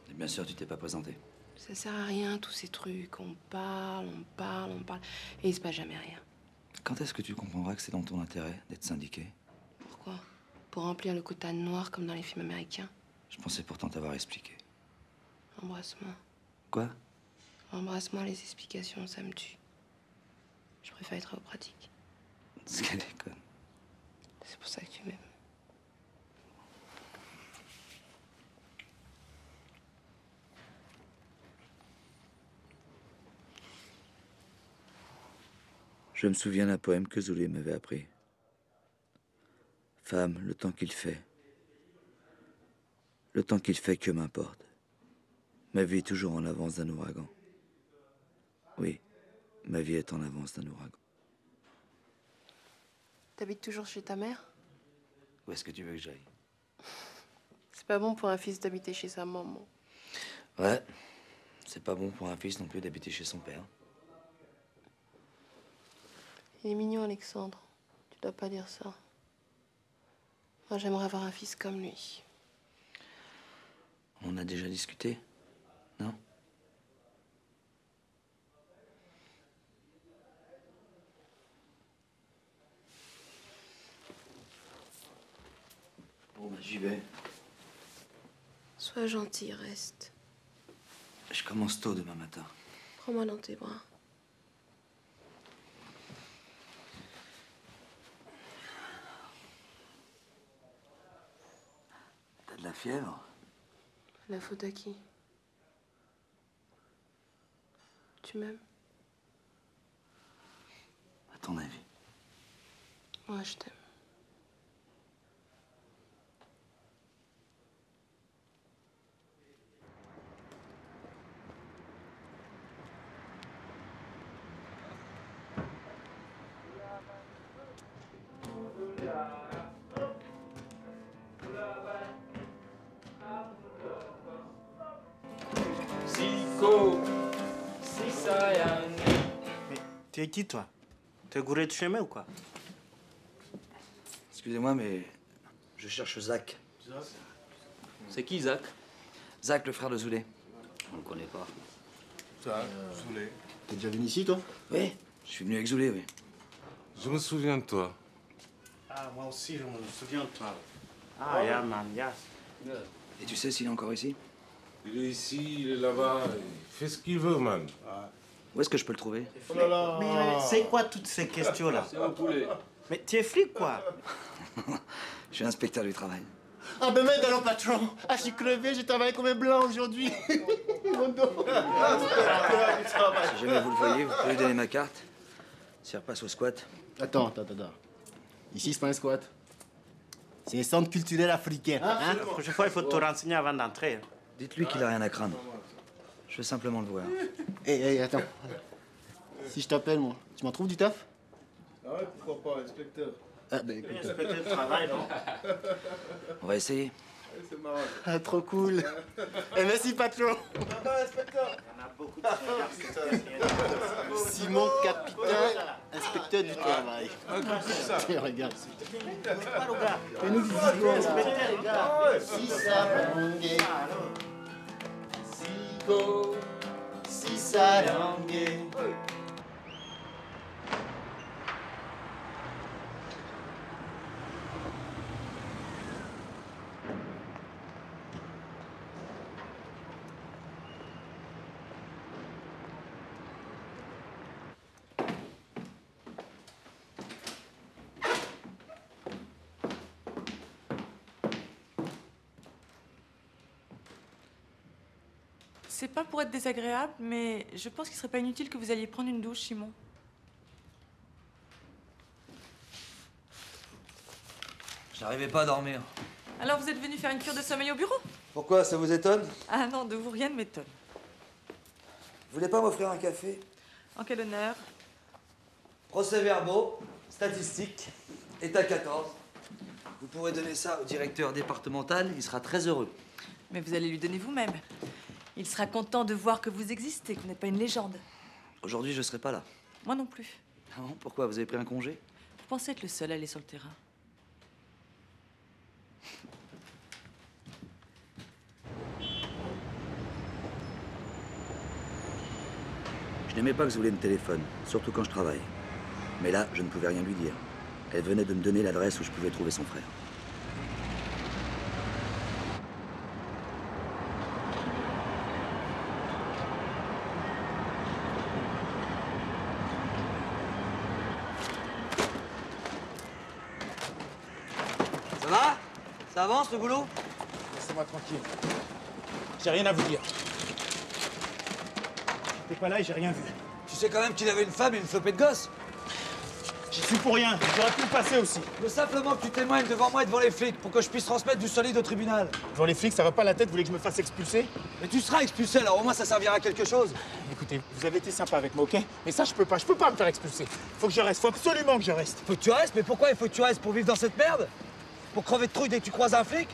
Et bien sûr, tu t'es pas présenté. Ça sert à rien, tous ces trucs. On parle, on parle, on parle. Et il se passe jamais rien. Quand est-ce que tu comprendras que c'est dans ton intérêt d'être syndiqué? Pourquoi? Pour remplir le quota noir comme dans les films américains. Je pensais pourtant t'avoir expliqué. Embrasse-moi. Quoi? Embrasse-moi, les explications, ça me tue. Je préfère être aux pratiques. Ce qu'elle déconne. C'est pour ça que tu m'aimes. Je me souviens d'un poème que Zoulé m'avait appris. Femme, le temps qu'il fait. Le temps qu'il fait, que m'importe. Ma vie est toujours en avance d'un ouragan. Oui, ma vie est en avance d'un ouragan. T'habites toujours chez ta mère? Où est-ce que tu veux que j'aille? C'est pas bon pour un fils d'habiter chez sa maman. Ouais, c'est pas bon pour un fils non plus d'habiter chez son père. Il est mignon, Alexandre. Tu dois pas dire ça. Moi, j'aimerais avoir un fils comme lui. On a déjà discuté, non? Bon, bah, j'y vais. Sois gentil, reste. Je commence tôt demain matin. Prends-moi dans tes bras. T'as de la fièvre? La faute à qui? Tu m'aimes? À ton avis? Moi, je t'aime. Tu es qui, toi? T'es gouré de chemin ou quoi? Excusez-moi, mais je cherche Zach. C'est qui, Zach? Zach, le frère de Zoulé. On le connaît pas. Ça, Zoulé. T'es déjà venu ici, toi? Oui, je suis venu avec Zoulé, oui. Je me souviens de toi. Ah, moi aussi, je me souviens de toi. Ah, yeah, man, yeah. Et tu sais s'il est encore ici? Il est ici, il est là-bas, il fait ce qu'il veut, man. Où est-ce que je peux le trouver? Oh là là. Mais c'est quoi toutes ces questions-là? C'est un poulet. Mais tu es flic, quoi? Je suis inspecteur du travail. Ah ben merde alors patron. Ah je suis crevé, j'ai travaillé comme un blanc aujourd'hui. Mon dos. Si jamais vous le voyez, vous pouvez lui donner ma carte. Si elle repasse au squat. Attends. Ici c'est pas un squat. C'est un centre culturel africain. Hein? La prochaine fois, il faut te renseigner avant d'entrer. Dites-lui qu'il a rien à craindre. Je veux simplement le voir. Hé, attends. Si je t'appelle, moi, tu m'en trouves du taf? Ah ouais, pourquoi pas, inspecteur. Ah ben écoute. Inspecteur du travail, non? On va essayer. C'est marrant. Ah, trop cool. Et merci patron. Inspecteur. Il y en a beaucoup de Simon Capitaine, inspecteur du travail. Tiens, regarde. Fais-nous du zigo, là. Si ça langue. Zigo. Si ça langue. C'est pas pour être désagréable, mais je pense qu'il serait pas inutile que vous alliez prendre une douche, Simon. Je n'arrivais pas à dormir. Alors vous êtes venu faire une cure de sommeil au bureau? Pourquoi? Ça vous étonne? Ah non, de vous rien ne m'étonne. Vous voulez pas m'offrir un café? En quel honneur? Procès-verbaux, statistiques, état 14. Vous pourrez donner ça au directeur départemental, il sera très heureux. Mais vous allez lui donner vous-même. Il sera content de voir que vous existez, que vous n'êtes pas une légende. Aujourd'hui, je ne serai pas là. Moi non plus. Ah bon? Pourquoi? Vous avez pris un congé? Vous pensez être le seul à aller sur le terrain? Je n'aimais pas que Zoulé me téléphone, surtout quand je travaille. Mais là, je ne pouvais rien lui dire. Elle venait de me donner l'adresse où je pouvais trouver son frère. Ça va? Ça avance le boulot? Laissez-moi tranquille. J'ai rien à vous dire. J'étais pas là et j'ai rien vu. Tu sais quand même qu'il avait une femme et une flopée de gosses? J'y suis pour rien. J'aurais pu le passer aussi. Mais simplement que tu témoignes devant moi et devant les flics pour que je puisse transmettre du solide au tribunal. Devant les flics, ça va pas la tête, vous voulez que je me fasse expulser? Mais tu seras expulsé, alors au moins ça servira à quelque chose. Écoutez, vous avez été sympa avec moi, ok? Mais ça, je peux pas me faire expulser. Faut que je reste, faut absolument que je reste. Faut que tu restes? Mais pourquoi il faut que tu restes? Pour vivre dans cette merde? Pour crever de trouille dès que tu croises un flic?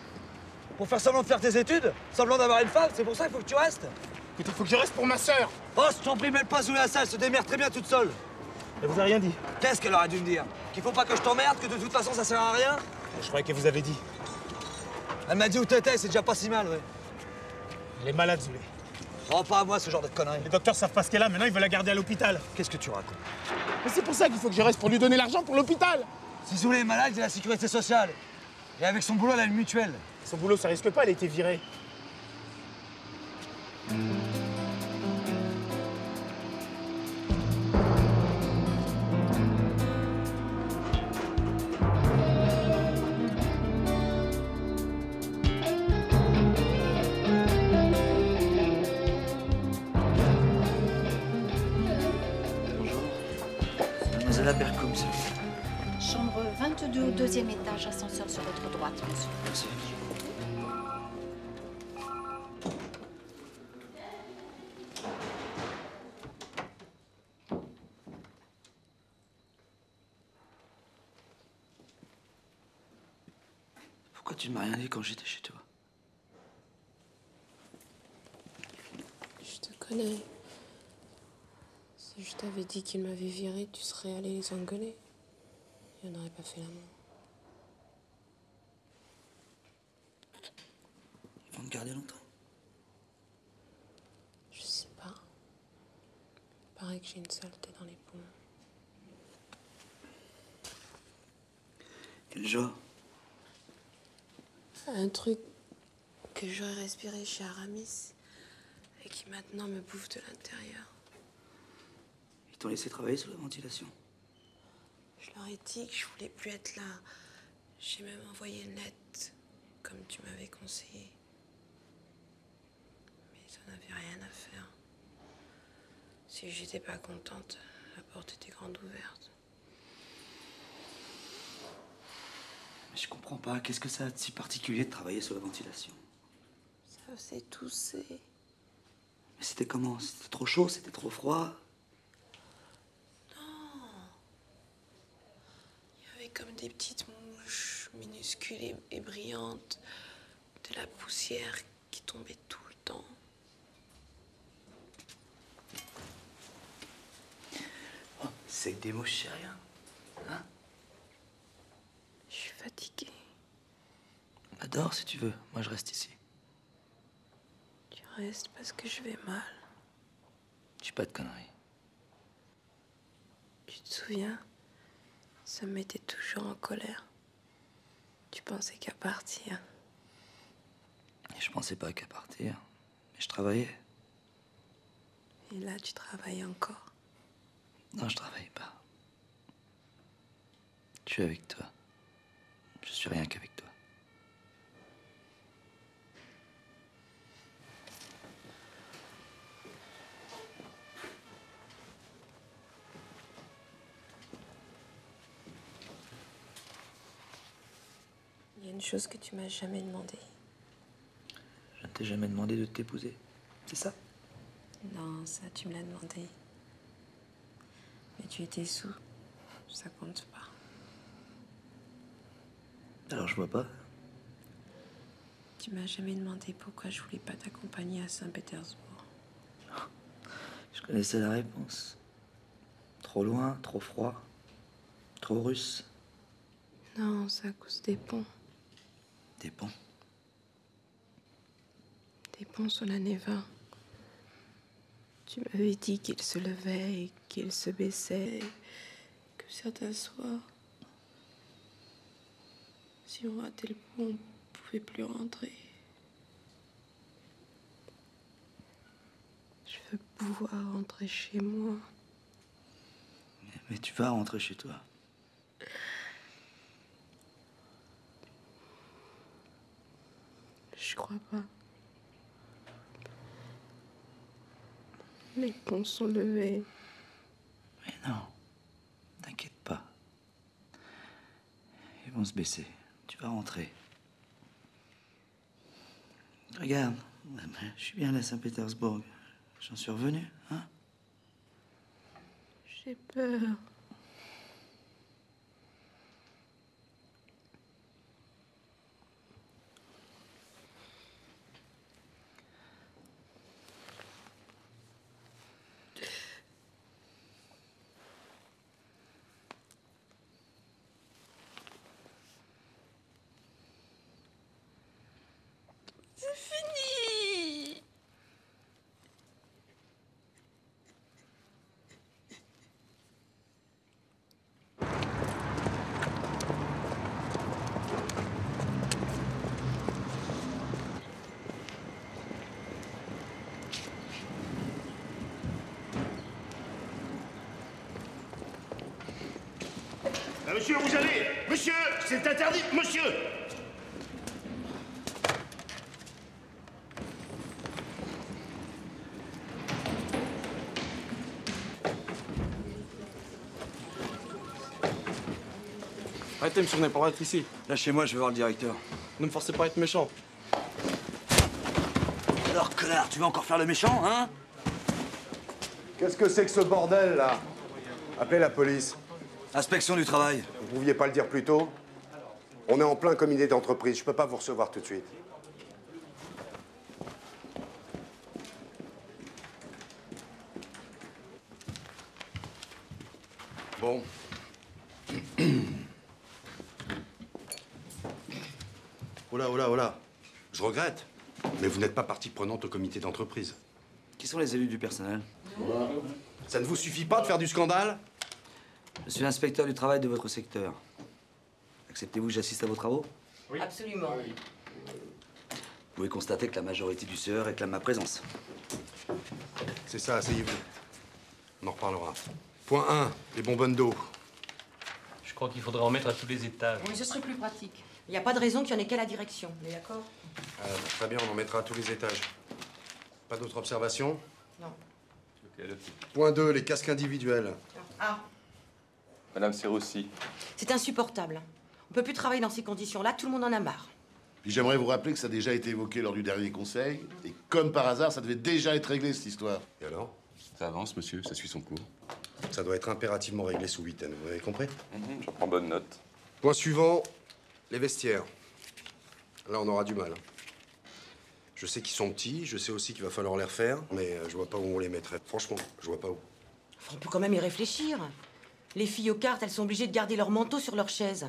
Pour faire semblant de faire tes études? Semblant d'avoir une femme? C'est pour ça qu'il faut que tu restes? Écoutez, faut que je reste pour ma sœur. Oh, je t'en prie, mets pas sous la salle, elle se démerde très bien toute seule. Elle vous a rien dit? Qu'est-ce qu'elle aurait dû me dire? Qu'il faut pas que je t'emmerde, que de toute façon ça sert à rien? Je croyais qu'elle vous avait dit. Elle m'a dit où t'étais, c'est déjà pas si mal, ouais. Elle est malade, Zoulé. Oh, pas à moi ce genre de conneries. Les docteurs savent pas ce qu'elle a, maintenant ils veulent la garder à l'hôpital. Qu'est-ce que tu racontes? Mais c'est pour ça qu'il faut que je reste, pour lui donner l'argent pour l'hôpital. Si Zoulé est malade, il a la sécurité sociale. Et avec son boulot, elle a une mutuelle. Son boulot, ça risque pas, elle a été virée. Mademoiselle Abercombe, s'il vous plaît. Chambre 22 au 2e étage, ascenseur sur votre droite, monsieur. Merci. Pourquoi tu ne m'as rien dit quand j'étais chez toi? Je te connais. Si je t'avais dit qu'il m'avait viré, tu serais allé les engueuler. Il n'aurait pas fait l'amour. Ils vont te garder longtemps? Je sais pas. Il paraît que j'ai une saleté dans les poumons. Quel genre? Un truc que j'aurais respiré chez Aramis et qui maintenant me bouffe de l'intérieur. Ils t'ont laissé travailler sous la ventilation? Je leur ai dit que je voulais plus être là. J'ai même envoyé une lettre, comme tu m'avais conseillé. Mais ça n'avait rien à faire. Si j'étais pas contente, la porte était grande ouverte. Mais je comprends pas. Qu'est-ce que ça a de si particulier de travailler sous la ventilation? Ça faisait tousser. Mais c'était comment? C'était trop chaud? C'était trop froid? Il y avait comme des petites mouches minuscules et brillantes. De la poussière qui tombait tout le temps. Oh, c'est que des mouches, c'est rien. Hein? Je suis fatiguée. Adore si tu veux. Moi, je reste ici. Tu restes parce que je vais mal. Je suis pas de conneries. Tu te souviens? Ça me mettait toujours en colère. Tu pensais qu'à partir. Et je pensais pas qu'à partir. Mais je travaillais. Et là, tu travailles encore. Non, je travaille pas. Je suis avec toi. Je suis rien qu'avec toi. Il y a une chose que tu m'as jamais demandé. Je ne t'ai jamais demandé de t'épouser. C'est ça? Non, ça, tu me l'as demandé. Mais tu étais sous. Ça compte pas. Alors je vois pas. Tu m'as jamais demandé pourquoi je voulais pas t'accompagner à Saint-Pétersbourg. Je connaissais la réponse. Trop loin, trop froid, trop russe. Non, c'est à cause des ponts. Des ponts. Des ponts sur la Neva. Tu m'avais dit qu'ils se levaient et qu'ils se baissaient. Que certains soirs, si on ratait le pont, on pouvait plus rentrer. Je veux pouvoir rentrer chez moi. Mais tu vas rentrer chez toi. Je crois pas. Les ponts sont levés. Mais non, t'inquiète pas. Ils vont se baisser. Tu vas rentrer. Regarde, je suis bien à Saint-Pétersbourg. J'en suis revenu, hein? J'ai peur. C'est fini. Monsieur, vous allez. Monsieur, c'est interdit, monsieur. Arrêtez, monsieur, on n'est pas droit d'être ici. Lâchez-moi, je vais voir le directeur. Ne me forcez pas à être méchant. Alors, connard, tu vas encore faire le méchant, hein? Qu'est-ce que c'est que ce bordel, là? Appelez la police. Inspection du travail. Vous pouviez pas le dire plus tôt? On est en plein comité d'entreprise. Je peux pas vous recevoir tout de suite. Bon. Oh là. Je regrette. Mais vous n'êtes pas partie prenante au comité d'entreprise. Qui sont les élus du personnel? Ça ne vous suffit pas de faire du scandale? Je suis l'inspecteur du travail de votre secteur. Acceptez-vous que j'assiste à vos travaux? Oui. Absolument. Vous pouvez constater que la majorité du CE réclame ma présence. C'est ça, asseyez-vous. On en reparlera. Point 1, les bonbonnes d'eau. Je crois qu'il faudrait en mettre à tous les étages. Oui, ce serait plus pratique. Il n'y a pas de raison qu'il n'y en ait qu'à la direction. On est d'accord? Très bien, on en mettra à tous les étages. Pas d'autres observations? Non. Point 2, les casques individuels. Ah, Madame Serroussi. c'est insupportable. On peut plus travailler dans ces conditions-là. Tout le monde en a marre. Puis j'aimerais vous rappeler que ça a déjà été évoqué lors du dernier conseil. Et comme par hasard, ça devait déjà être réglé, cette histoire. Et alors? Ça avance, monsieur, ça suit son cours. Ça doit être impérativement réglé sous week-end, vous avez compris? J'en prends bonne note. Point suivant, les vestiaires. Là, on aura du mal. Je sais qu'ils sont petits, je sais aussi qu'il va falloir les refaire, mais je vois pas où on les mettrait. Franchement, je vois pas où. Enfin, on peut quand même y réfléchir. Les filles aux cartes, elles sont obligées de garder leur manteau sur leur chaise.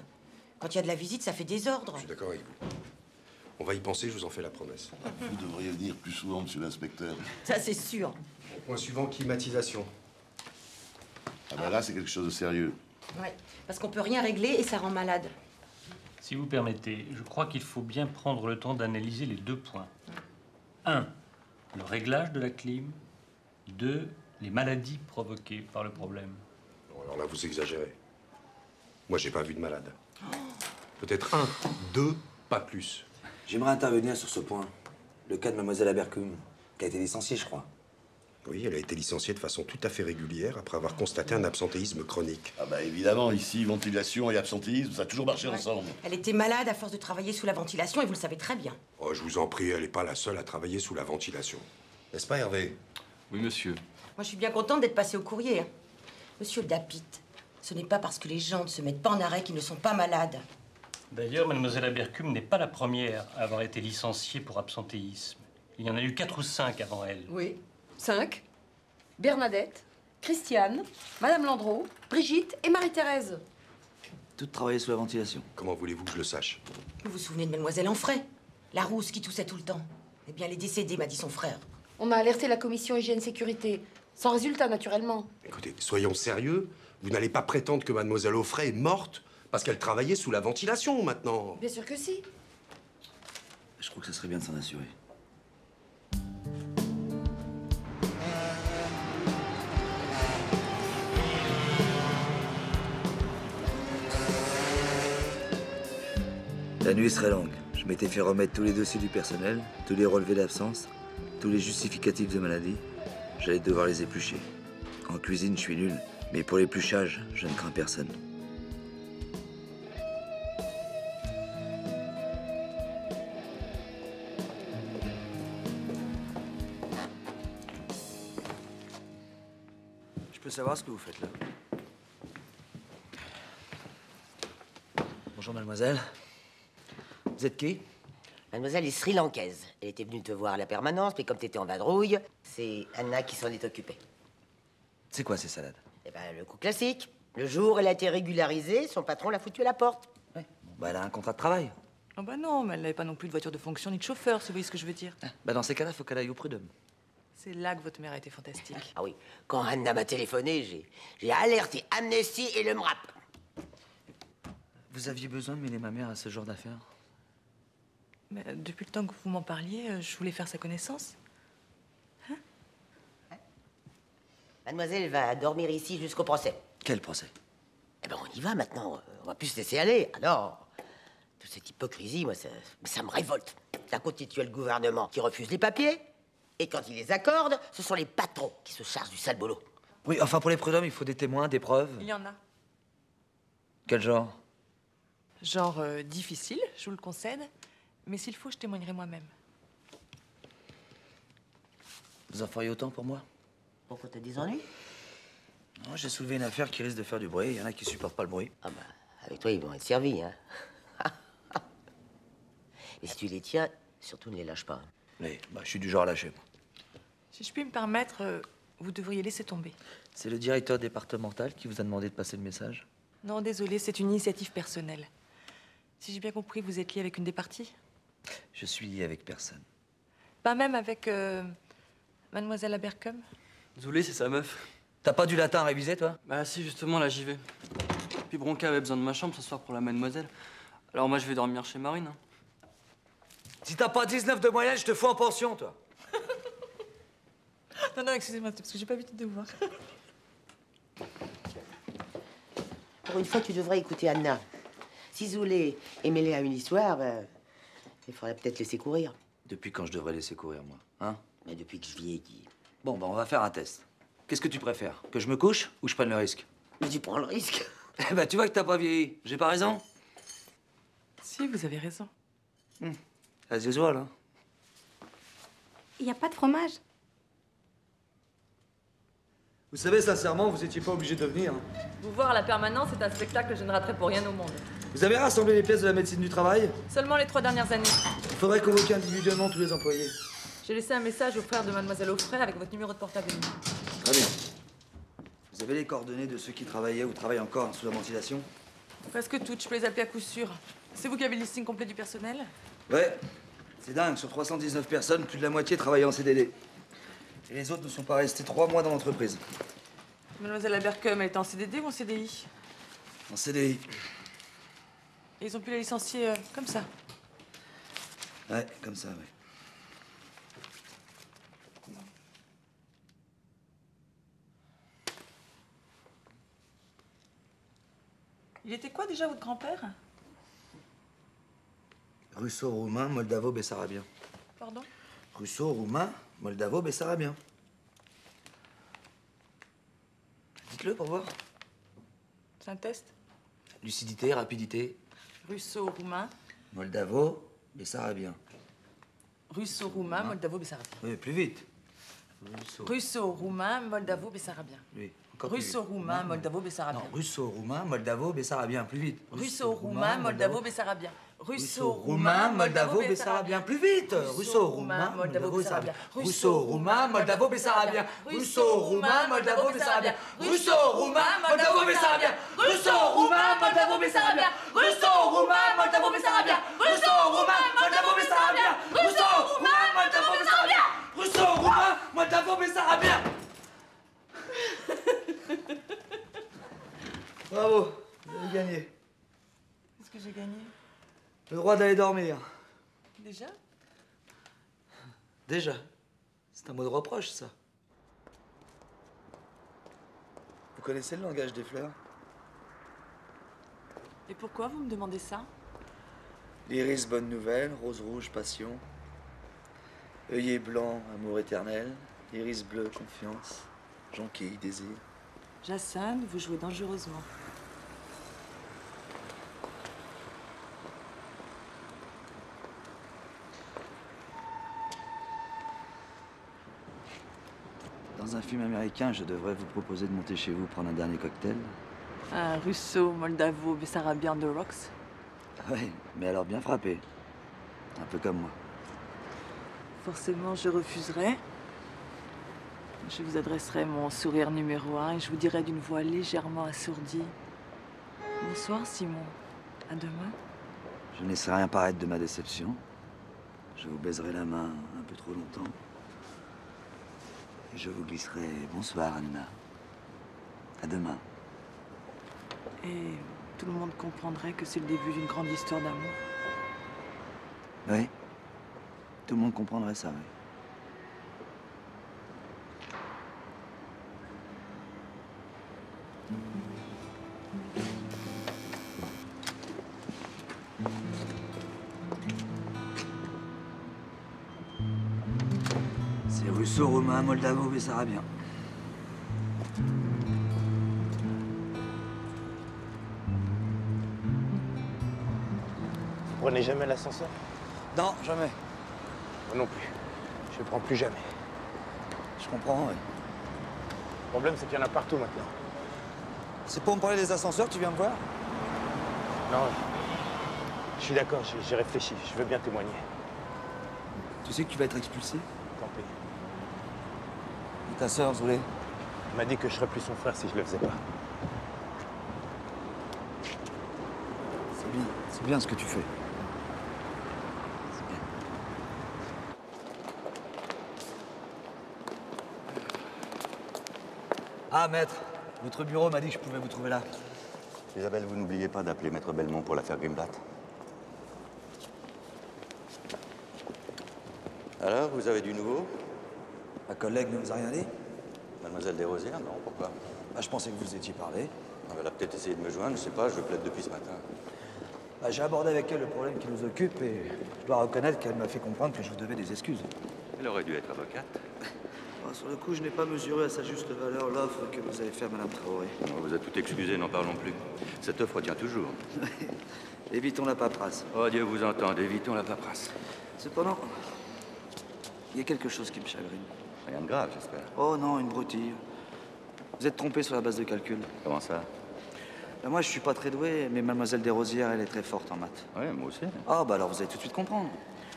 Quand il y a de la visite, ça fait désordre. Je suis d'accord avec vous. On va y penser, je vous en fais la promesse. Vous devriez venir plus souvent, monsieur l'inspecteur. Ça, c'est sûr. Point suivant, climatisation. Ah bah là, c'est quelque chose de sérieux. Ouais, parce qu'on peut rien régler et ça rend malade. Si vous permettez, je crois qu'il faut bien prendre le temps d'analyser les 2 points. 1, le réglage de la clim. 2, les maladies provoquées par le problème. Bon, alors là, vous exagérez. Moi, j'ai pas vu de malade. Peut-être 1, 2, pas plus. J'aimerais intervenir sur ce point. Le cas de Mademoiselle Abercum, qui a été licenciée, je crois. Oui, elle a été licenciée de façon tout à fait régulière après avoir constaté un absentéisme chronique. Ah bah évidemment, ici, ventilation et absentéisme, ça a toujours marché ensemble. Elle était malade à force de travailler sous la ventilation et vous le savez très bien. Oh, je vous en prie, elle n'est pas la seule à travailler sous la ventilation. N'est-ce pas, Hervé? Oui, monsieur. Moi, je suis bien contente d'être passée au courrier. Monsieur Dapit, ce n'est pas parce que les gens ne se mettent pas en arrêt qu'ils ne sont pas malades. D'ailleurs, mademoiselle Abercum n'est pas la première à avoir été licenciée pour absentéisme. Il y en a eu 4 ou 5 avant elle. Oui, 5. Bernadette, Christiane, Madame Landreau, Brigitte et Marie-Thérèse. Toutes travaillaient sous la ventilation. Comment voulez-vous que je le sache? Vous vous souvenez de Mademoiselle Enfray? La rousse qui toussait tout le temps. Eh bien, elle est décédée, m'a dit son frère. On a alerté la commission hygiène-sécurité. Sans résultat, naturellement. Écoutez, soyons sérieux. Vous n'allez pas prétendre que Mademoiselle Offray est morte parce qu'elle travaillait sous la ventilation, maintenant. Bien sûr que si. Je crois que ce serait bien de s'en assurer. La nuit serait longue. Je m'étais fait remettre tous les dossiers du personnel, tous les relevés d'absence, tous les justificatifs de maladie. J'allais devoir les éplucher. En cuisine, je suis nul. Mais pour l'épluchage, je ne crains personne. Je peux savoir ce que vous faites là? Bonjour, mademoiselle. Vous êtes qui? Mademoiselle est sri-lankaise. Elle était venue te voir à la permanence, mais comme t'étais en vadrouille, c'est Anna qui s'en est occupée. C'est quoi ces salades? Eh ben, le coup classique. Le jour où elle a été régularisée, son patron l'a foutue à la porte. Bah, elle a un contrat de travail. Oh bah non, mais elle n'avait pas non plus de voiture de fonction ni de chauffeur, si vous voyez ce que je veux dire. Bah, dans ces cas-là, faut qu'elle aille au prud'homme. C'est là que votre mère a été fantastique. Ah oui, quand Anna m'a téléphoné, j'ai alerté Amnesty et le MRAP. Vous aviez besoin de mêler ma mère à ce genre d'affaires? Mais depuis le temps que vous m'en parliez, je voulais faire sa connaissance. Mademoiselle va dormir ici jusqu'au procès. Quel procès? Eh ben, on y va maintenant. On va plus se laisser aller. Alors, toute cette hypocrisie, moi, ça me révolte. D'un côté, tu as le gouvernement qui refuse les papiers, et quand il les accorde, ce sont les patrons qui se chargent du sale boulot. Oui, enfin, pour les prud'hommes, il faut des témoins, des preuves. Il y en a. Quel genre? Genre difficile, je vous le concède, mais s'il faut, je témoignerai moi-même. Vous en feriez autant pour moi? Pourquoi t'as des ennuis? Non, j'ai soulevé une affaire qui risque de faire du bruit. Il y en a qui supportent pas le bruit. Ah bah, avec toi, ils vont être servis, hein. Et si tu les tiens, surtout ne les lâche pas. Mais, bah, je suis du genre à lâcher. Si je puis me permettre, vous devriez laisser tomber. C'est le directeur départemental qui vous a demandé de passer le message? Non, désolé, c'est une initiative personnelle. Si j'ai bien compris, vous êtes lié avec une des parties? Je suis lié avec personne. Pas même avec Mademoiselle Abercum? Désolé, c'est sa meuf. T'as pas du latin à réviser, toi? Bah si, justement, là, j'y vais. Puis Bronca avait besoin de ma chambre ce soir pour la mademoiselle. Alors moi, je vais dormir chez Marine. Hein. Si t'as pas 19 de moyenne, je te fous en pension, toi. Non, excusez-moi, parce que j'ai pas l'habitude de vous voir. Pour une fois, tu devrais écouter Anna. Si Zoulé est mêlé à une histoire, il faudrait peut-être laisser courir. Depuis quand je devrais laisser courir, moi? Hein? Mais depuis que je vieillis. Bon, bah, on va faire un test. Qu'est-ce que tu préfères? Que je me couche ou je prenne le risque? Mais tu prends le risque. Eh ben, tu vois que t'as pas vieilli. J'ai pas raison? Si, vous avez raison. As usual, hein? Il n'y a pas de fromage. Vous savez, sincèrement, vous étiez pas obligé de venir. Hein. Vous voir à la permanence, c'est un spectacle que je ne raterai pour rien au monde. Vous avez rassemblé les pièces de la médecine du travail? Seulement les 3 dernières années. Il faudrait convoquer individuellement tous les employés. J'ai laissé un message au frère de Mademoiselle Offray avec votre numéro de portable. Très bien. Vous avez les coordonnées de ceux qui travaillaient ou travaillent encore sous la ventilation? Presque toutes, je peux les appeler à coup sûr. C'est vous qui avez le listing complet du personnel? Ouais. C'est dingue, sur 319 personnes, plus de la moitié travaillaient en CDD. Et les autres ne sont pas restés 3 mois dans l'entreprise. Mademoiselle Abercum, elle était en CDD ou en CDI? En CDI. Et ils ont pu la licencier comme ça? Ouais, comme ça, ouais. Il était quoi déjà votre grand-père? Russo-roumain, moldavo-bessarabien. Pardon? Russo-roumain, moldavo-bessarabien. Dites-le pour voir. C'est un test? Lucidité, rapidité. Russo-roumain. Moldavo-bessarabien. Russo-roumain, moldavo-bessarabien. Oui, plus vite. Russo-roumain, moldavo-bessarabien. Oui, Russo-roumain, moldavo-bessarabien. Non, russo-roumain, moldavo-bessarabien, plus vite. Russo-roumain, moldavo-bessarabien. Russo-roumain, moldavo-bessarabien, plus vite. Russo-roumain, moldavo-bessarabien. Russo-roumain, moldavo-bessarabien. Russo-roumain, moldavo-bessarabien. Russo-roumain, moldavo-bessarabien. Russo-roumain, moldavo-bessarabien. Russo-roumain, moldavo-bessarabien. Russo-roumain, moldavo-bessarabien. Russo-roumain, moldavo-bessarabien. Russo-roumain, moldavo-bessarabien. Bravo, vous avez gagné. Qu'est-ce que j'ai gagné? Le droit d'aller dormir. Déjà? Déjà. C'est un mot de reproche, ça. Vous connaissez le langage des fleurs? Et pourquoi vous me demandez ça? L'iris, bonne nouvelle. Rose rouge, passion. Œillet blanc, amour éternel. Iris bleu, confiance. Jonquille, désir. Jacinthe, vous jouez dangereusement. Dans un film américain, je devrais vous proposer de monter chez vous prendre un dernier cocktail. Un russo, moldavo, bessarabien de Rocks. Oui, mais alors bien frappé. Un peu comme moi. Forcément, je refuserai. Je vous adresserai mon sourire numéro 1 et je vous dirai d'une voix légèrement assourdie. Bonsoir, Simon. À demain. Je ne laisserai rien paraître de ma déception. Je vous baiserai la main un peu trop longtemps. Et je vous glisserai bonsoir, Anna. À demain. Et tout le monde comprendrait que c'est le début d'une grande histoire d'amour. Oui. Tout le monde comprendrait ça, oui. C'est russo-roumain, moldavo-bessarabien. Vous prenez jamais l'ascenseur? Non, jamais. Moi non plus. Je le prends plus jamais. Je comprends, oui. Le problème, c'est qu'il y en a partout maintenant. C'est pour me parler des ascenseurs, tu viens me voir? Non, je suis d'accord, j'ai réfléchi. Je veux bien témoigner. Tu sais que tu vas être expulsé? Tant pis. Et ta sœur, Zoulé? Elle m'a dit que je serais plus son frère si je le faisais pas. C'est bien ce que tu fais. Ah, maître, votre bureau m'a dit que je pouvais vous trouver là. Isabelle, vous n'oubliez pas d'appeler Maître Belmont pour l'affaire Grimblatt. Alors, vous avez du nouveau? Ma collègue ne vous a rien dit? Mademoiselle Desrosières, non, pourquoi? Bah, je pensais que vous étiez parlé. Elle a peut-être essayé de me joindre, je sais pas, je plaide depuis ce matin. Bah, j'ai abordé avec elle le problème qui nous occupe et je dois reconnaître qu'elle m'a fait comprendre que je vous devais des excuses. Elle aurait dû être avocate. Sur le coup, je n'ai pas mesuré à sa juste valeur l'offre que vous avez faite à Madame Traoré. On vous a tout excusé, n'en parlons plus. Cette offre tient toujours. Évitons la paperasse. Oh, Dieu vous entende, évitons la paperasse. Cependant, il y a quelque chose qui me chagrine. Rien de grave, j'espère. Oh non, une broutille. Vous êtes trompé sur la base de calcul. Comment ça? Ben, moi, je suis pas très doué, mais Mademoiselle Desrosières, elle est très forte en maths. Oui, moi aussi. Ah, bah alors vous allez tout de suite comprendre.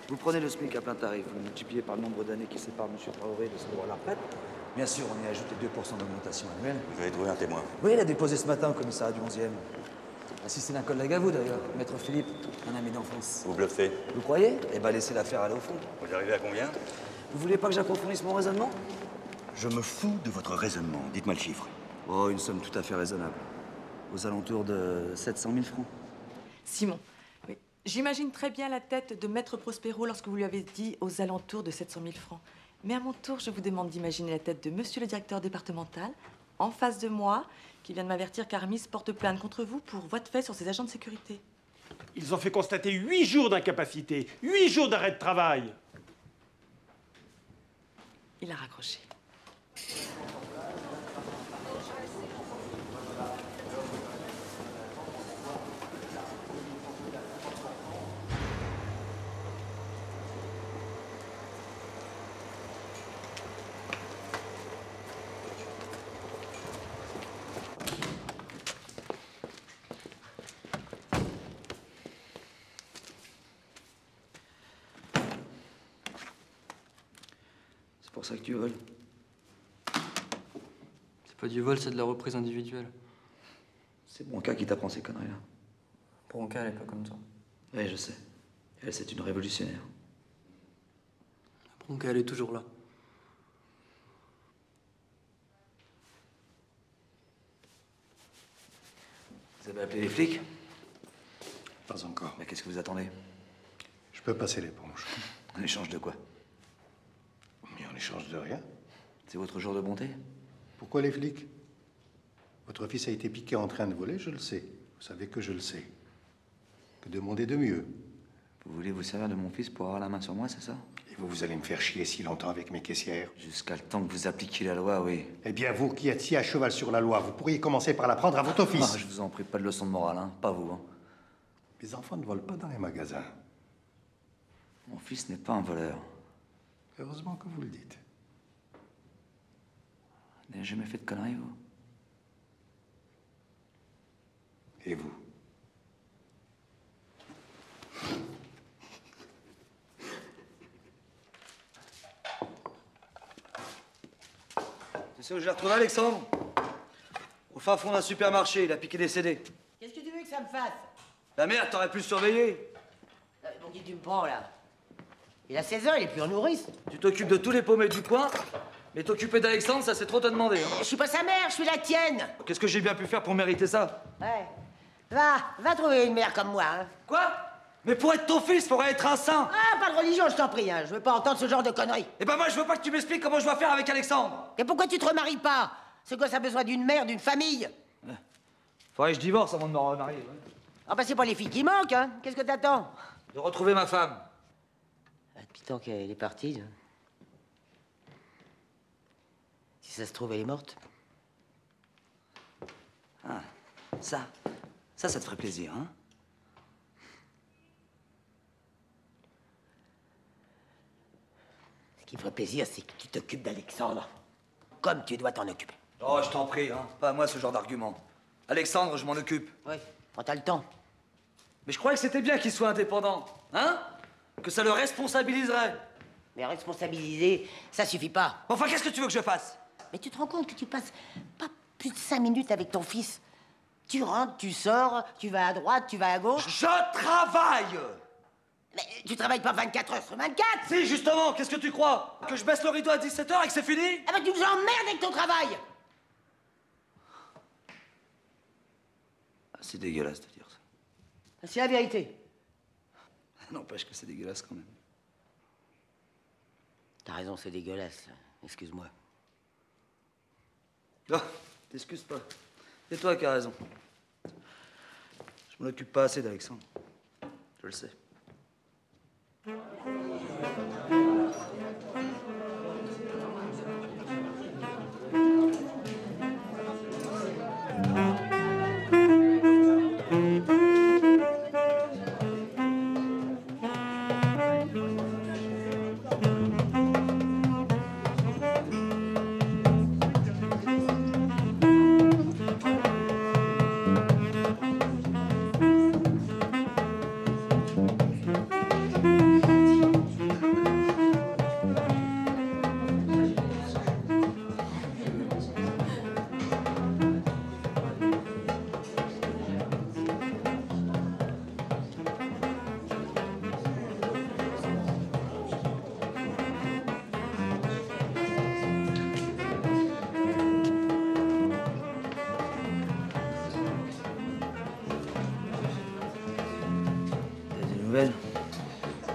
Vous prenez le SMIC à plein tarif, vous le multipliez par le nombre d'années qui séparent M. Traoré de son droit à la retraite. Bien sûr, on y ajoute les 2% d'augmentation annuelle. Vous avez trouvé un témoin. Oui, il a déposé ce matin au commissariat du 11e. Si c'est un collègue à vous, d'ailleurs. Maître Philippe, un ami d'enfance. Vous bluffez. Vous croyez? Eh ben, laissez l'affaire aller au fond. Vous arrivez à combien? Vous voulez pas que j'approfondisse mon raisonnement? Je me fous de votre raisonnement. Dites-moi le chiffre. Oh, une somme tout à fait raisonnable. Aux alentours de 700 000 francs. Simon, oui. J'imagine très bien la tête de Maître Prospero lorsque vous lui avez dit aux alentours de 700 000 francs. Mais à mon tour, je vous demande d'imaginer la tête de monsieur le directeur départemental, en face de moi, qui vient de m'avertir qu'Aramis porte plainte contre vous pour voie de fait sur ses agents de sécurité. Ils ont fait constater 8 jours d'incapacité, 8 jours d'arrêt de travail. Il a raccroché. C'est pour ça que tu voles. C'est pas du vol, c'est de la reprise individuelle. C'est Bronca qui t'apprend ces conneries-là. Bronca, elle est pas comme toi. Oui, je sais. Elle, c'est une révolutionnaire. Bronca, elle est toujours là. Vous avez appelé les flics? Pas encore. Mais qu'est-ce que vous attendez? Je peux passer l'éponge. En échange de quoi? Mais en échange de rien. C'est votre jour de bonté? Pourquoi les flics? Votre fils a été piqué en train de voler, je le sais. Vous savez que je le sais. Que demander de mieux? Vous voulez vous servir de mon fils pour avoir la main sur moi, c'est ça? Et vous allez me faire chier si longtemps avec mes caissières? Jusqu'à le temps que vous appliquiez la loi, oui. Eh bien, vous qui êtes si à cheval sur la loi, vous pourriez commencer par l'apprendre à votre fils. Ah, je vous en prie, pas de leçon de morale, hein. Pas vous, hein. Les enfants ne volent pas dans les magasins. Mon fils n'est pas un voleur. Heureusement que vous le dites. Vous n'avez jamais fait de conneries, vous? Et vous? Tu sais où je l'ai retrouvé, Alexandre? Au fin fond d'un supermarché, il a piqué des CD. Qu'est-ce que tu veux que ça me fasse? La merde, t'aurais pu le surveiller. Pour qui tu me prends, là? Il a 16 ans, il est plus en nourrice. Tu t'occupes de tous les paumés du coin, mais t'occuper d'Alexandre, ça c'est trop te demander. Hein. Je suis pas sa mère, je suis la tienne. Qu'est-ce que j'ai bien pu faire pour mériter ça? Ouais. Va trouver une mère comme moi, hein. Quoi? Mais pour être ton fils, faudrait être un saint. Ah, pas de religion, je t'en prie, hein. Je veux pas entendre ce genre de conneries. Eh ben moi, je veux pas que tu m'expliques comment je dois faire avec Alexandre. Et pourquoi tu te remaries pas? C'est quoi, ça a besoin d'une mère, d'une famille? Faudrait que je divorce avant de me remarier. Ouais. Ah bah c'est pas les filles qui manquent, hein. Qu'est-ce que t'attends? De retrouver ma femme. Depuis tant qu'elle est partie, si ça se trouve, elle est morte. Ah, ça te ferait plaisir, hein? Ce qui me ferait plaisir, c'est que tu t'occupes d'Alexandre. Comme tu dois t'en occuper. Oh, je t'en prie, hein. Pas à moi ce genre d'argument. Alexandre, je m'en occupe. Oui, quand t'as le temps. Mais je croyais que c'était bien qu'il soit indépendant, hein? Que ça le responsabiliserait. Mais responsabiliser, ça suffit pas. Enfin, qu'est-ce que tu veux que je fasse? Mais tu te rends compte que tu passes pas plus de 5 minutes avec ton fils? Tu rentres, tu sors, tu vas à droite, tu vas à gauche. Je travaille! Mais tu travailles pas 24 heures sur 24! Si, justement, qu'est-ce que tu crois? Que je baisse le rideau à 17h et que c'est fini? Ah bah tu nous emmerdes avec ton travail! C'est dégueulasse de dire ça. C'est la vérité. N'empêche que c'est dégueulasse quand même. T'as raison, c'est dégueulasse. Excuse-moi. Oh, t'excuses pas. C'est toi qui as raison. Je m'en occupe pas assez d'Alexandre. Je le sais.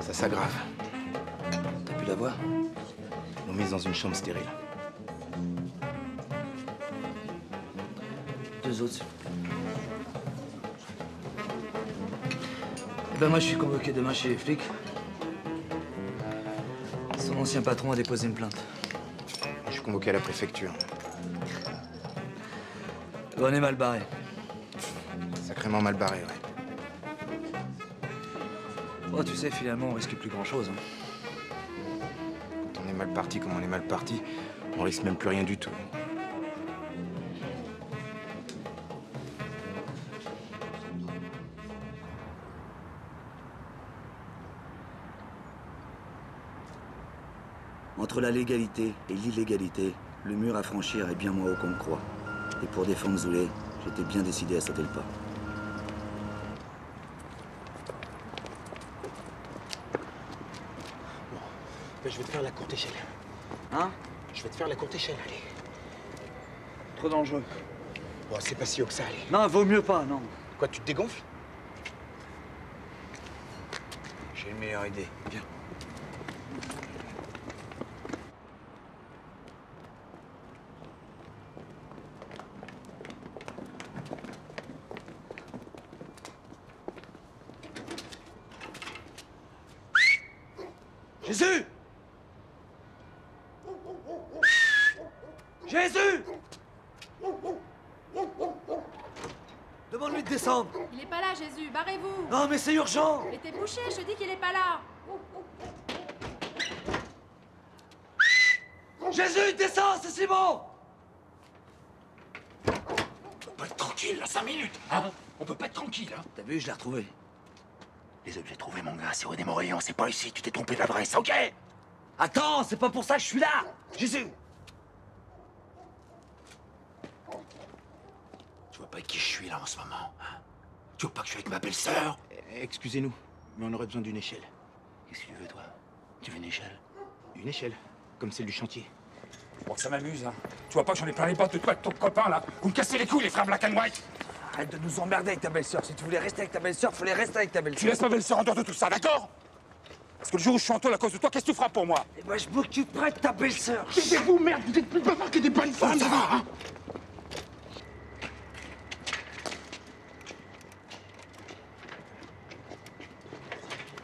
Ça s'aggrave. T'as pu la voir? Ils l'ont mise dans une chambre stérile. 2 autres, s'il vous plaît. Eh ben moi, je suis convoqué demain chez les flics. Son ancien patron a déposé une plainte. Je suis convoqué à la préfecture. On est mal barré. Sacrément mal barré, ouais. Oh, tu sais, finalement, on risque plus grand-chose. Hein. Quand on est mal parti comme on est mal parti, on risque même plus rien du tout. Entre la légalité et l'illégalité, le mur à franchir est bien moins haut qu'on le croit. Et pour défendre Zoulé, j'étais bien décidé à sauter le pas. Ben, je vais te faire la courte échelle. Hein? Je vais te faire la courte échelle, allez. Trop dangereux. Bon, c'est pas si haut que ça, allez. Non, vaut mieux pas, non. Quoi, tu te dégonfles? J'ai une meilleure idée. Viens. Jésus! Jésus! Demande-lui de descendre. Il est pas là, Jésus, barrez-vous. Non, mais c'est urgent. Mais t'es bouché, je te dis qu'il est pas là. Jésus, descends, c'est Simon! On peut pas être tranquille, là, 5 minutes, hein? On peut pas être tranquille, hein? T'as vu, je l'ai retrouvé. Les objets trouvés, mon gars, c'est rue des Morillons, c'est pas ici, tu t'es trompé d'adresse, ok? Attends, c'est pas pour ça que je suis là! Jésus! Tu vois pas avec qui je suis, là, en ce moment, hein? Tu vois pas que je suis avec ma belle-sœur? Excusez-nous, mais on aurait besoin d'une échelle. Qu'est-ce que tu veux, toi? Tu veux une échelle? Une échelle, comme celle du chantier. Bon, ça m'amuse, hein. Tu vois pas que j'en ai plein les bottes de toi et de ton copain, là? Vous me cassez les couilles, les frères Black and White! Arrête de nous emmerder avec ta belle-sœur. Si tu voulais rester avec ta belle-sœur, fallait rester avec ta belle-sœur. Tu laisses ma belle-sœur en dehors de tout ça, d'accord? Parce que le jour où je suis en tôle à cause de toi, qu'est-ce que tu feras pour moi? Et moi, je m'occuperai de ta belle-sœur. Taisez-vous, merde, vous êtes plus bavard que des bonnes femmes, ça va, hein?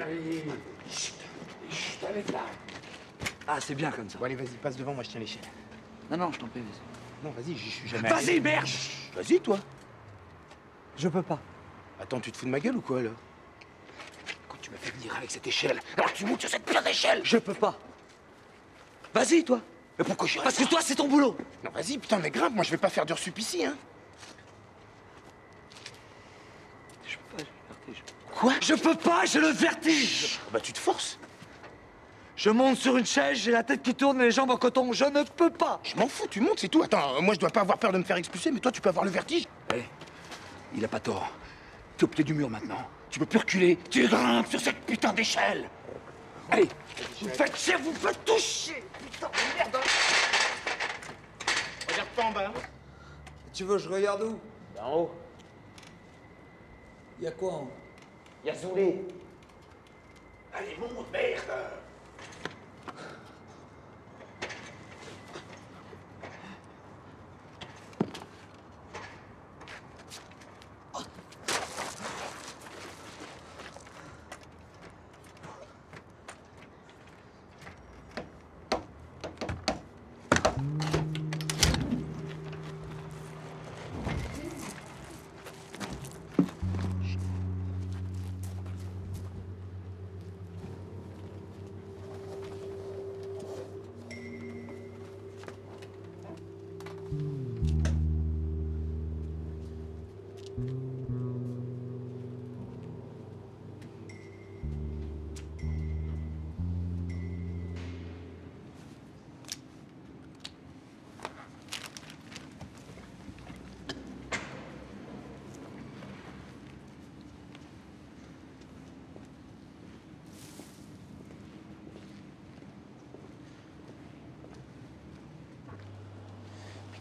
Allez, chut, chut, allez là. Ah, c'est bien comme ça. Bon, allez, vas-y, passe devant, moi je tiens l'échelle. Non, non, je t'en prie, vas-y. Non, vas-y, j'y suis jamais. Vas-y, allé. merde! Chut, vas-y, toi. Je peux pas. Attends, tu te fous de ma gueule ou quoi, là? Quand tu m'as fait venir avec cette échelle, alors tu montes sur cette putain d'échelle! Je peux pas. Vas-y, toi. Mais pourquoi je Parce que toi, c'est ton boulot. Non, vas-y, putain, mais grimpe, moi je vais pas faire d'heure sup ici, hein. Je peux pas, j'ai le vertige. Quoi? Je peux pas, j'ai le vertige. Bah, tu te forces. Je monte sur une chaise, j'ai la tête qui tourne et les jambes en coton. Je ne peux pas. Je m'en fous, tu montes, c'est tout. Attends, moi je dois pas avoir peur de me faire expulser, mais toi tu peux avoir le vertige. Hé, il a pas tort. T'es au pied du mur maintenant. Tu peux plus reculer. Tu grimpes sur cette putain d'échelle. Allez. Vous me faites chier, vous me faites tout chier. Putain de merde. Regarde pas en bas. Tu veux, je regarde où? En haut. Y a quoi en haut? Y a Zoulé. Allez, monte, merde.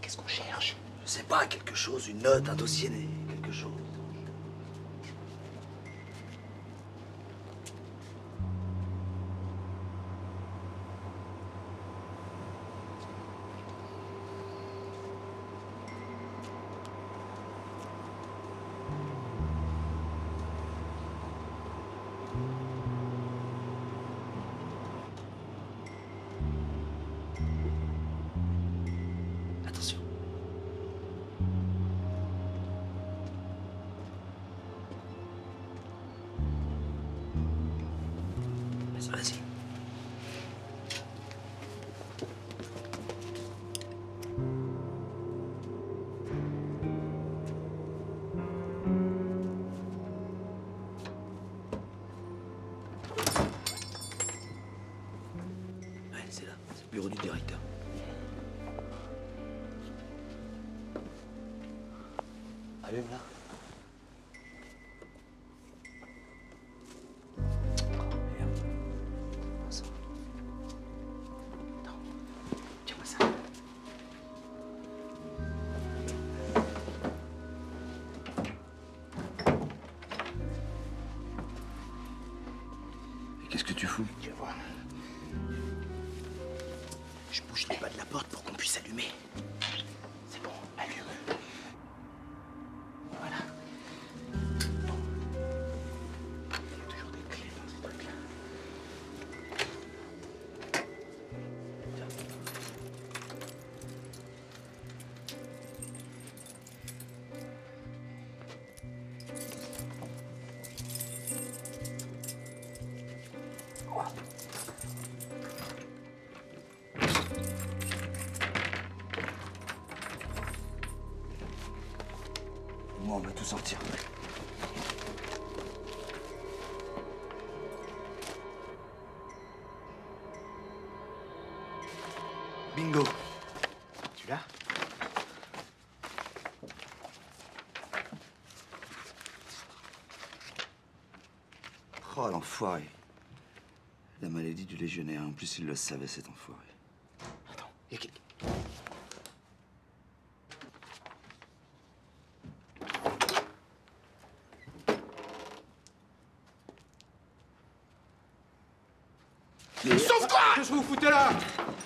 Qu'est-ce qu'on cherche? Je sais pas, quelque chose, une note, un dossier, quelque chose. Attention. Vas-y. Ouais, c'est là. là. C'est le bureau du directeur. Allume là. Tiens-moi ça. Et qu'est-ce que tu fous? Tu vas voir. Je bouge les bas de la porte pour qu'on puisse allumer. C'est bon, allume. Voilà. Il y a toujours des clés dans ces trucs-là. Moi, on va tout sortir. Bingo. Tu l'as? Oh, l'enfoiré. La maladie du légionnaire. En plus, il le savait, cet enfoiré. Il y a quelqu'un. Sauf quoi? Qu'est-ce que vous foutez là?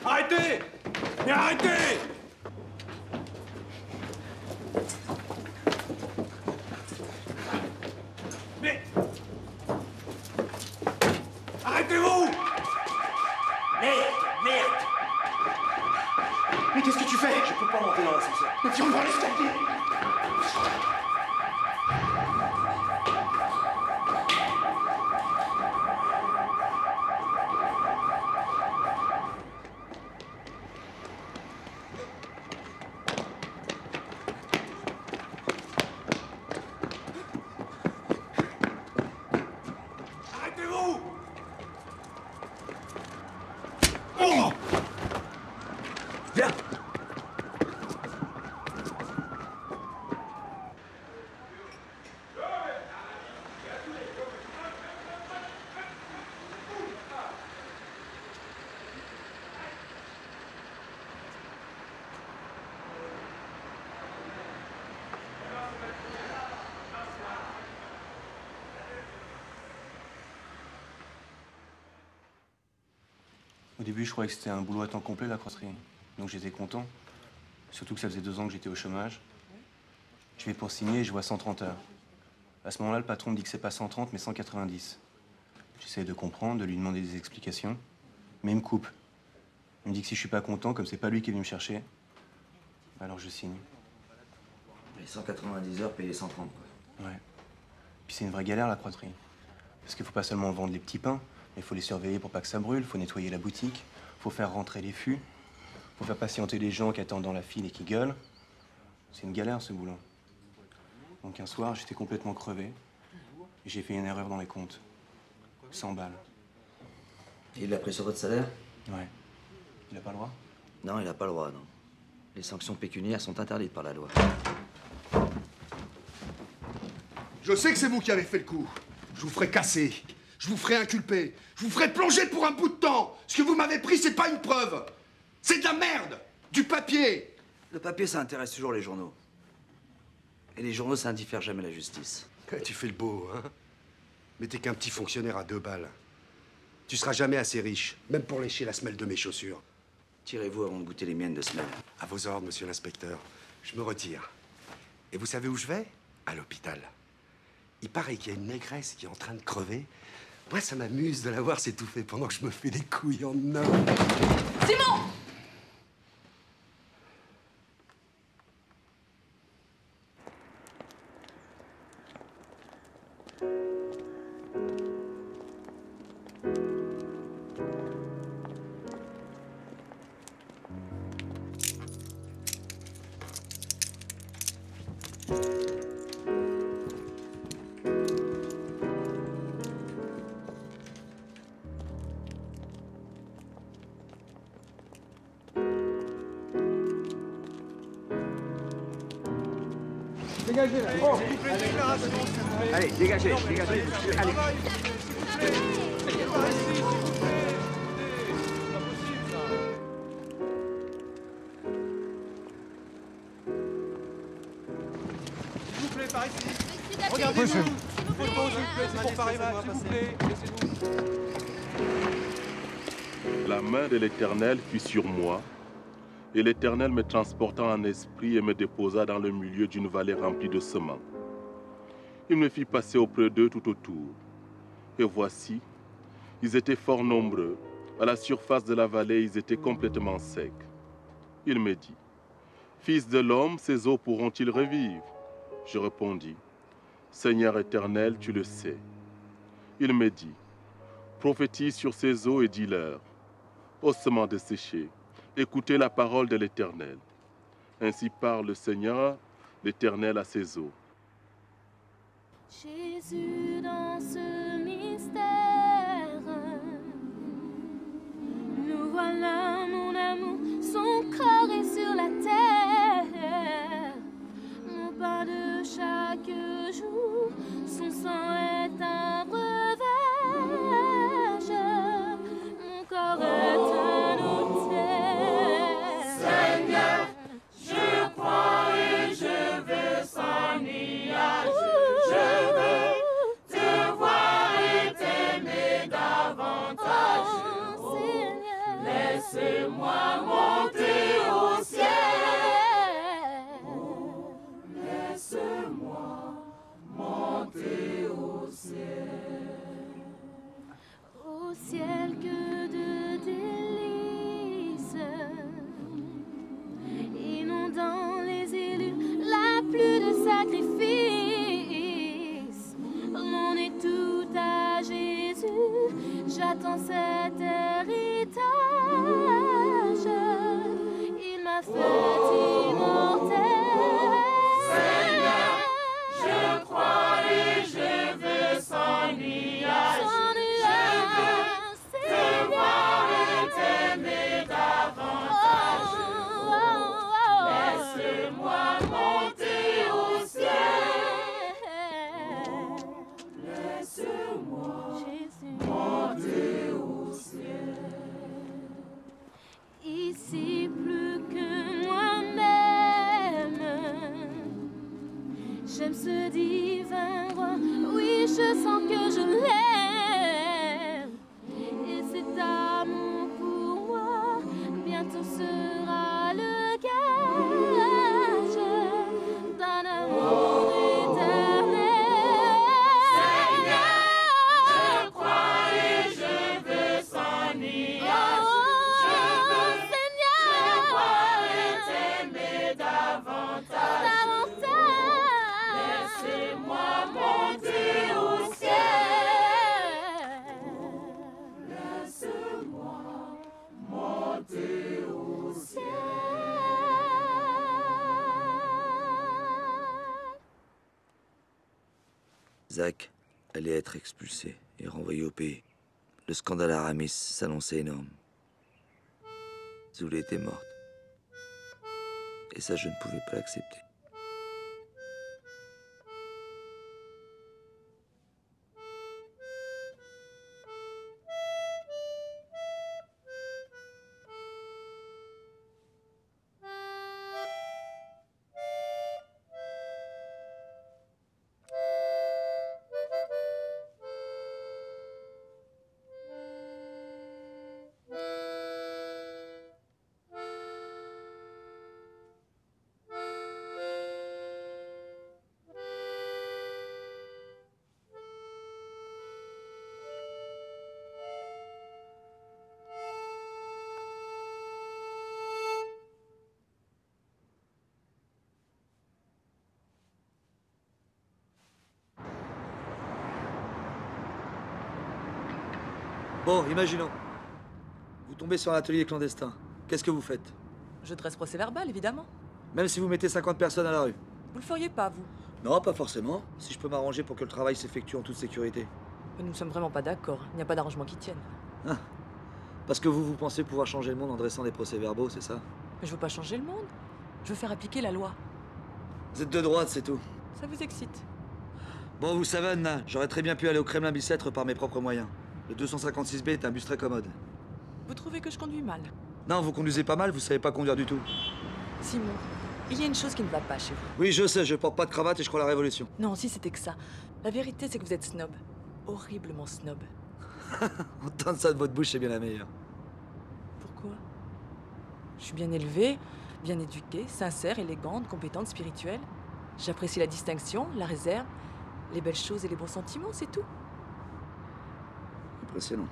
Arrêtez! Mais arrêtez! Mais... Arrêtez-vous! Merde! Mais qu'est-ce que tu fais? Je peux pas monter dans l'ascenseur. Mais tu rentres dans l'escalier! Arrêtez-vous! Oh! Viens! Au début, je croyais que c'était un boulot à temps complet, la crosserie. Donc j'étais content. Surtout que ça faisait 2 ans que j'étais au chômage. Je vais pour signer et je vois 130 heures. À ce moment-là, le patron me dit que c'est pas 130, mais 190. J'essaie de comprendre, de lui demander des explications. Mais il me coupe. Il me dit que si je suis pas content, comme c'est pas lui qui est venu me chercher, alors je signe. Les 190 heures payées 130, quoi. Ouais. Puis c'est une vraie galère, la crosserie. Parce qu'il faut pas seulement vendre les petits pains, mais il faut les surveiller pour pas que ça brûle, faut nettoyer la boutique, faut faire rentrer les fûts, faut faire patienter les gens qui attendent dans la file et qui gueulent. C'est une galère, ce boulot. Donc un soir, j'étais complètement crevé. Et j'ai fait une erreur dans les comptes. 100 balles. Et il l'a pris sur votre salaire? Ouais. Il a pas le droit? Non, il n'a pas le droit, non. Les sanctions pécuniaires sont interdites par la loi. Je sais que c'est vous qui avez fait le coup. Je vous ferai casser. Je vous ferai inculper. Je vous ferai plonger pour un bout de temps. Ce que vous m'avez pris, c'est pas une preuve. C'est de la merde. Du papier. Le papier, ça intéresse toujours les journaux. Et les journaux, ça indiffère jamais la justice. Tu fais le beau, hein? Mais t'es qu'un petit fonctionnaire à 2 balles. Tu seras jamais assez riche, même pour lécher la semelle de mes chaussures. Tirez-vous avant de goûter les miennes de semelle. À vos ordres, monsieur l'inspecteur. Je me retire. Et vous savez où je vais? À l'hôpital. Il paraît qu'il y a une négresse qui est en train de crever. Moi, ça m'amuse de la voir s'étouffer pendant que je me fais des couilles en or. Simon! Dégagez là. Oh, s'il vous plaît, déclaration, s'il vous plaît. Allez, dégagez, dégagez. Allez. S'il vous plaît, par ici. Regardez-nous. Photo, s'il vous plaît, c'est pour Paris, s'il vous plaît. Laissez-nous. La main de l'Éternel fut sur moi, et l'Éternel me transporta en esprit et me déposa dans le milieu d'une vallée remplie de sements. Il me fit passer auprès d'eux tout autour. Et voici, ils étaient fort nombreux. À la surface de la vallée, ils étaient complètement secs. Il me dit, « Fils de l'homme, ces eaux pourront-ils revivre ?» Je répondis, « Seigneur éternel, tu le sais. » Il me dit, « Prophétise sur ces eaux et dis-leur, ossements desséchés, écoutez la parole de l'Éternel. Ainsi parle le Seigneur, l'Éternel à ses eaux. » Jésus dans ce mystère, nous voilà mon amour, son corps est sur la terre, mon pain de chaque jour, son sang est un breuvage, mon corps est un autel. Seigneur, je crois et je veux sans nuage. Je veux te voir et t'aimer davantage. Oh, laisse-moi monter au ciel. Laisse-moi monter au ciel. Au ciel que de délices, inondant les élus, la pluie de sacrifices. On est tout à Jésus, j'attends cet héritage. Il m'a fait immortel. Seigneur, je crois et je veux sans nuage. Je veux te voir et t'aimer davantage. Laisse-moi monter au ciel. Laisse-moi monter au ciel. Ici plus que moi-même, j'aime ce divin roi. Oui, je sens que je l'aime. Et cet amour pour moi bientôt sera le gage d'un amour éternel. Seigneur, je crois et je veux sans nuage. Je veux, Seigneur, te voir et t'aimer davantage. Laissez-moi monter au ciel. Laisse-moi monter au ciel. Zach allait être expulsé et renvoyé au pays. Le scandale Aramis s'annonçait énorme. Zoulé était morte. Et ça, je ne pouvais pas l'accepter. Bon, imaginons. Vous tombez sur un atelier clandestin. Qu'est-ce que vous faites? Je dresse procès verbal, évidemment. Même si vous mettez 50 personnes à la rue? Vous le feriez pas, vous? Non, pas forcément. Si je peux m'arranger pour que le travail s'effectue en toute sécurité. Mais nous ne sommes vraiment pas d'accord. Il n'y a pas d'arrangement qui tienne. Ah. Parce que vous pensez pouvoir changer le monde en dressant des procès-verbaux, c'est ça? Mais je veux pas changer le monde. Je veux faire appliquer la loi. Vous êtes de droite, c'est tout. Ça vous excite? Bon, vous savez, Anna, j'aurais très bien pu aller au Kremlin-Bicêtre par mes propres moyens. Le 256B est un bus très commode. Vous trouvez que je conduis mal? Non, vous conduisez pas mal, vous savez pas conduire du tout. Simon, il y a une chose qui ne va pas chez vous. Oui, je sais, je porte pas de cravate et je crois à la révolution. Non, si c'était que ça. La vérité, c'est que vous êtes snob. Horriblement snob. Entendre ça de votre bouche, c'est bien la meilleure. Pourquoi? Je suis bien élevée, bien éduquée, sincère, élégante, compétente, spirituelle. J'apprécie la distinction, la réserve, les belles choses et les bons sentiments, c'est tout. Impressionnant.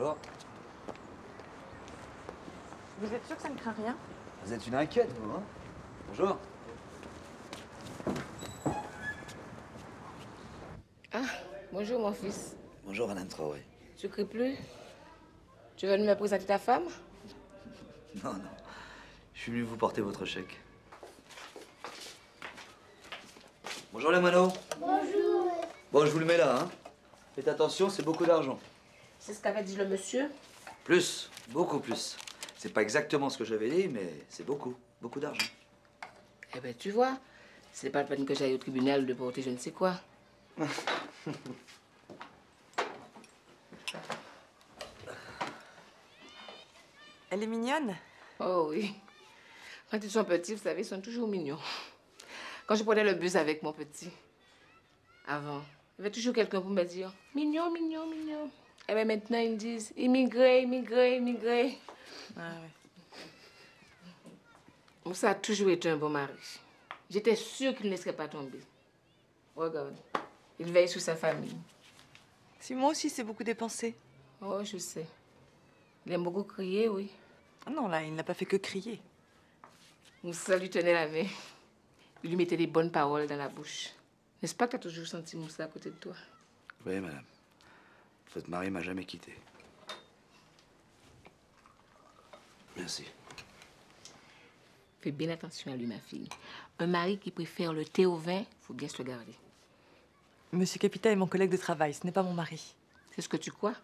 Bonjour. Vous êtes sûr que ça ne craint rien? Vous êtes une inquiète, vous, hein? Bonjour. Ah, bonjour mon fils. Bonjour, Madame Traoré. Tu cries plus? Tu veux me présenter ta femme? Non, non. Je suis venu vous porter votre chèque. Bonjour les moineaux. Bonjour. Bon, je vous le mets là, hein. Faites attention, c'est beaucoup d'argent. C'est ce qu'avait dit le monsieur? Plus, beaucoup plus. C'est pas exactement ce que j'avais dit, mais c'est beaucoup, beaucoup d'argent. Eh ben, tu vois, c'est pas la peine que j'aille au tribunal de porter je ne sais quoi. Elle est mignonne? Oh oui. Quand ils sont petits, vous savez, ils sont toujours mignons. Quand je prenais le bus avec mon petit, avant, il y avait toujours quelqu'un pour me dire « Mignon, mignon, mignon ». Et bien maintenant, ils me disent « Immigré, immigré, immigré ». Ah ouais. Ça a toujours été un bon mari. J'étais sûre qu'il ne laisserait pas tomber. Regarde, il veille sur sa famille. Simon aussi s'est beaucoup dépensé. Oh, je sais. Il aime beaucoup crier, oui. Ah non, là, il n'a pas fait que crier. Moussa lui tenait la main. Il lui mettait des bonnes paroles dans la bouche. N'est-ce pas que tu as toujours senti Moussa à côté de toi? Oui, madame. Votre mari m'a jamais quitté. Merci. Fais bien attention à lui, ma fille. Un mari qui préfère le thé au vin, faut bien se le garder. Monsieur Capita est mon collègue de travail, ce n'est pas mon mari. C'est ce que tu crois?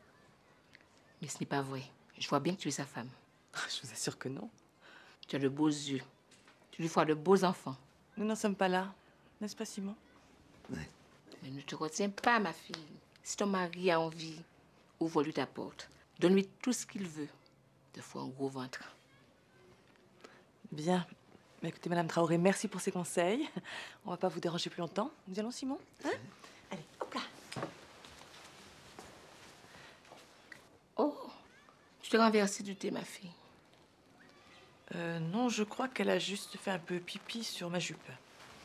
Mais ce n'est pas vrai. Je vois bien que tu es sa femme. Je vous assure que non. Tu as de beaux yeux. Tu lui feras de beaux enfants. Nous n'en sommes pas là. N'est-ce pas, Simon? Oui. Mais ne te retiens pas, ma fille. Si ton mari a envie, ouvre-lui ta porte. Donne-lui tout ce qu'il veut. Te faut un gros ventre. Bien. Mais écoutez, Madame Traoré, merci pour ces conseils. On va pas vous déranger plus longtemps. Nous allons, Simon? Hein? Allez, hop là. Oh, tu t'es renversé du thé, ma fille. Non, je crois qu'elle a juste fait un peu pipi sur ma jupe.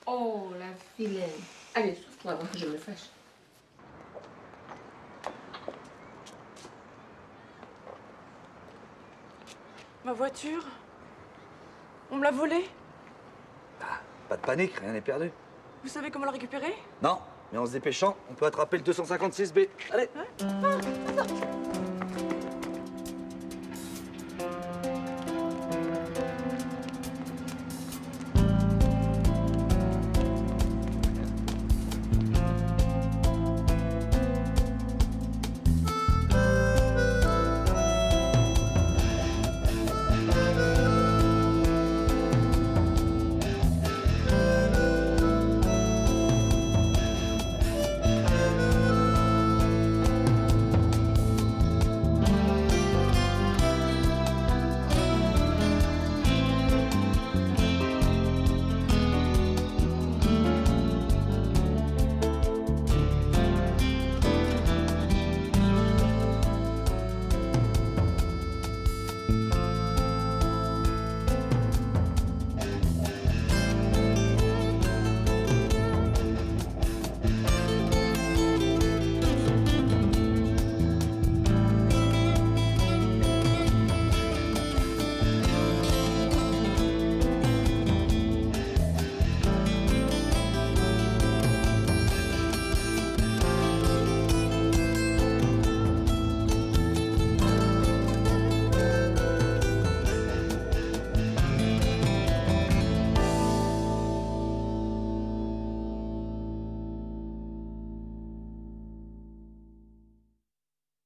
Oh, la vilaine. Allez, souffle-toi avant que je me fâche. Ma voiture? On me l'a volée? Ah, pas de panique, rien n'est perdu. Vous savez comment la récupérer? Non, mais en se dépêchant, on peut attraper le 256B. Allez. Hein? Ah, attends.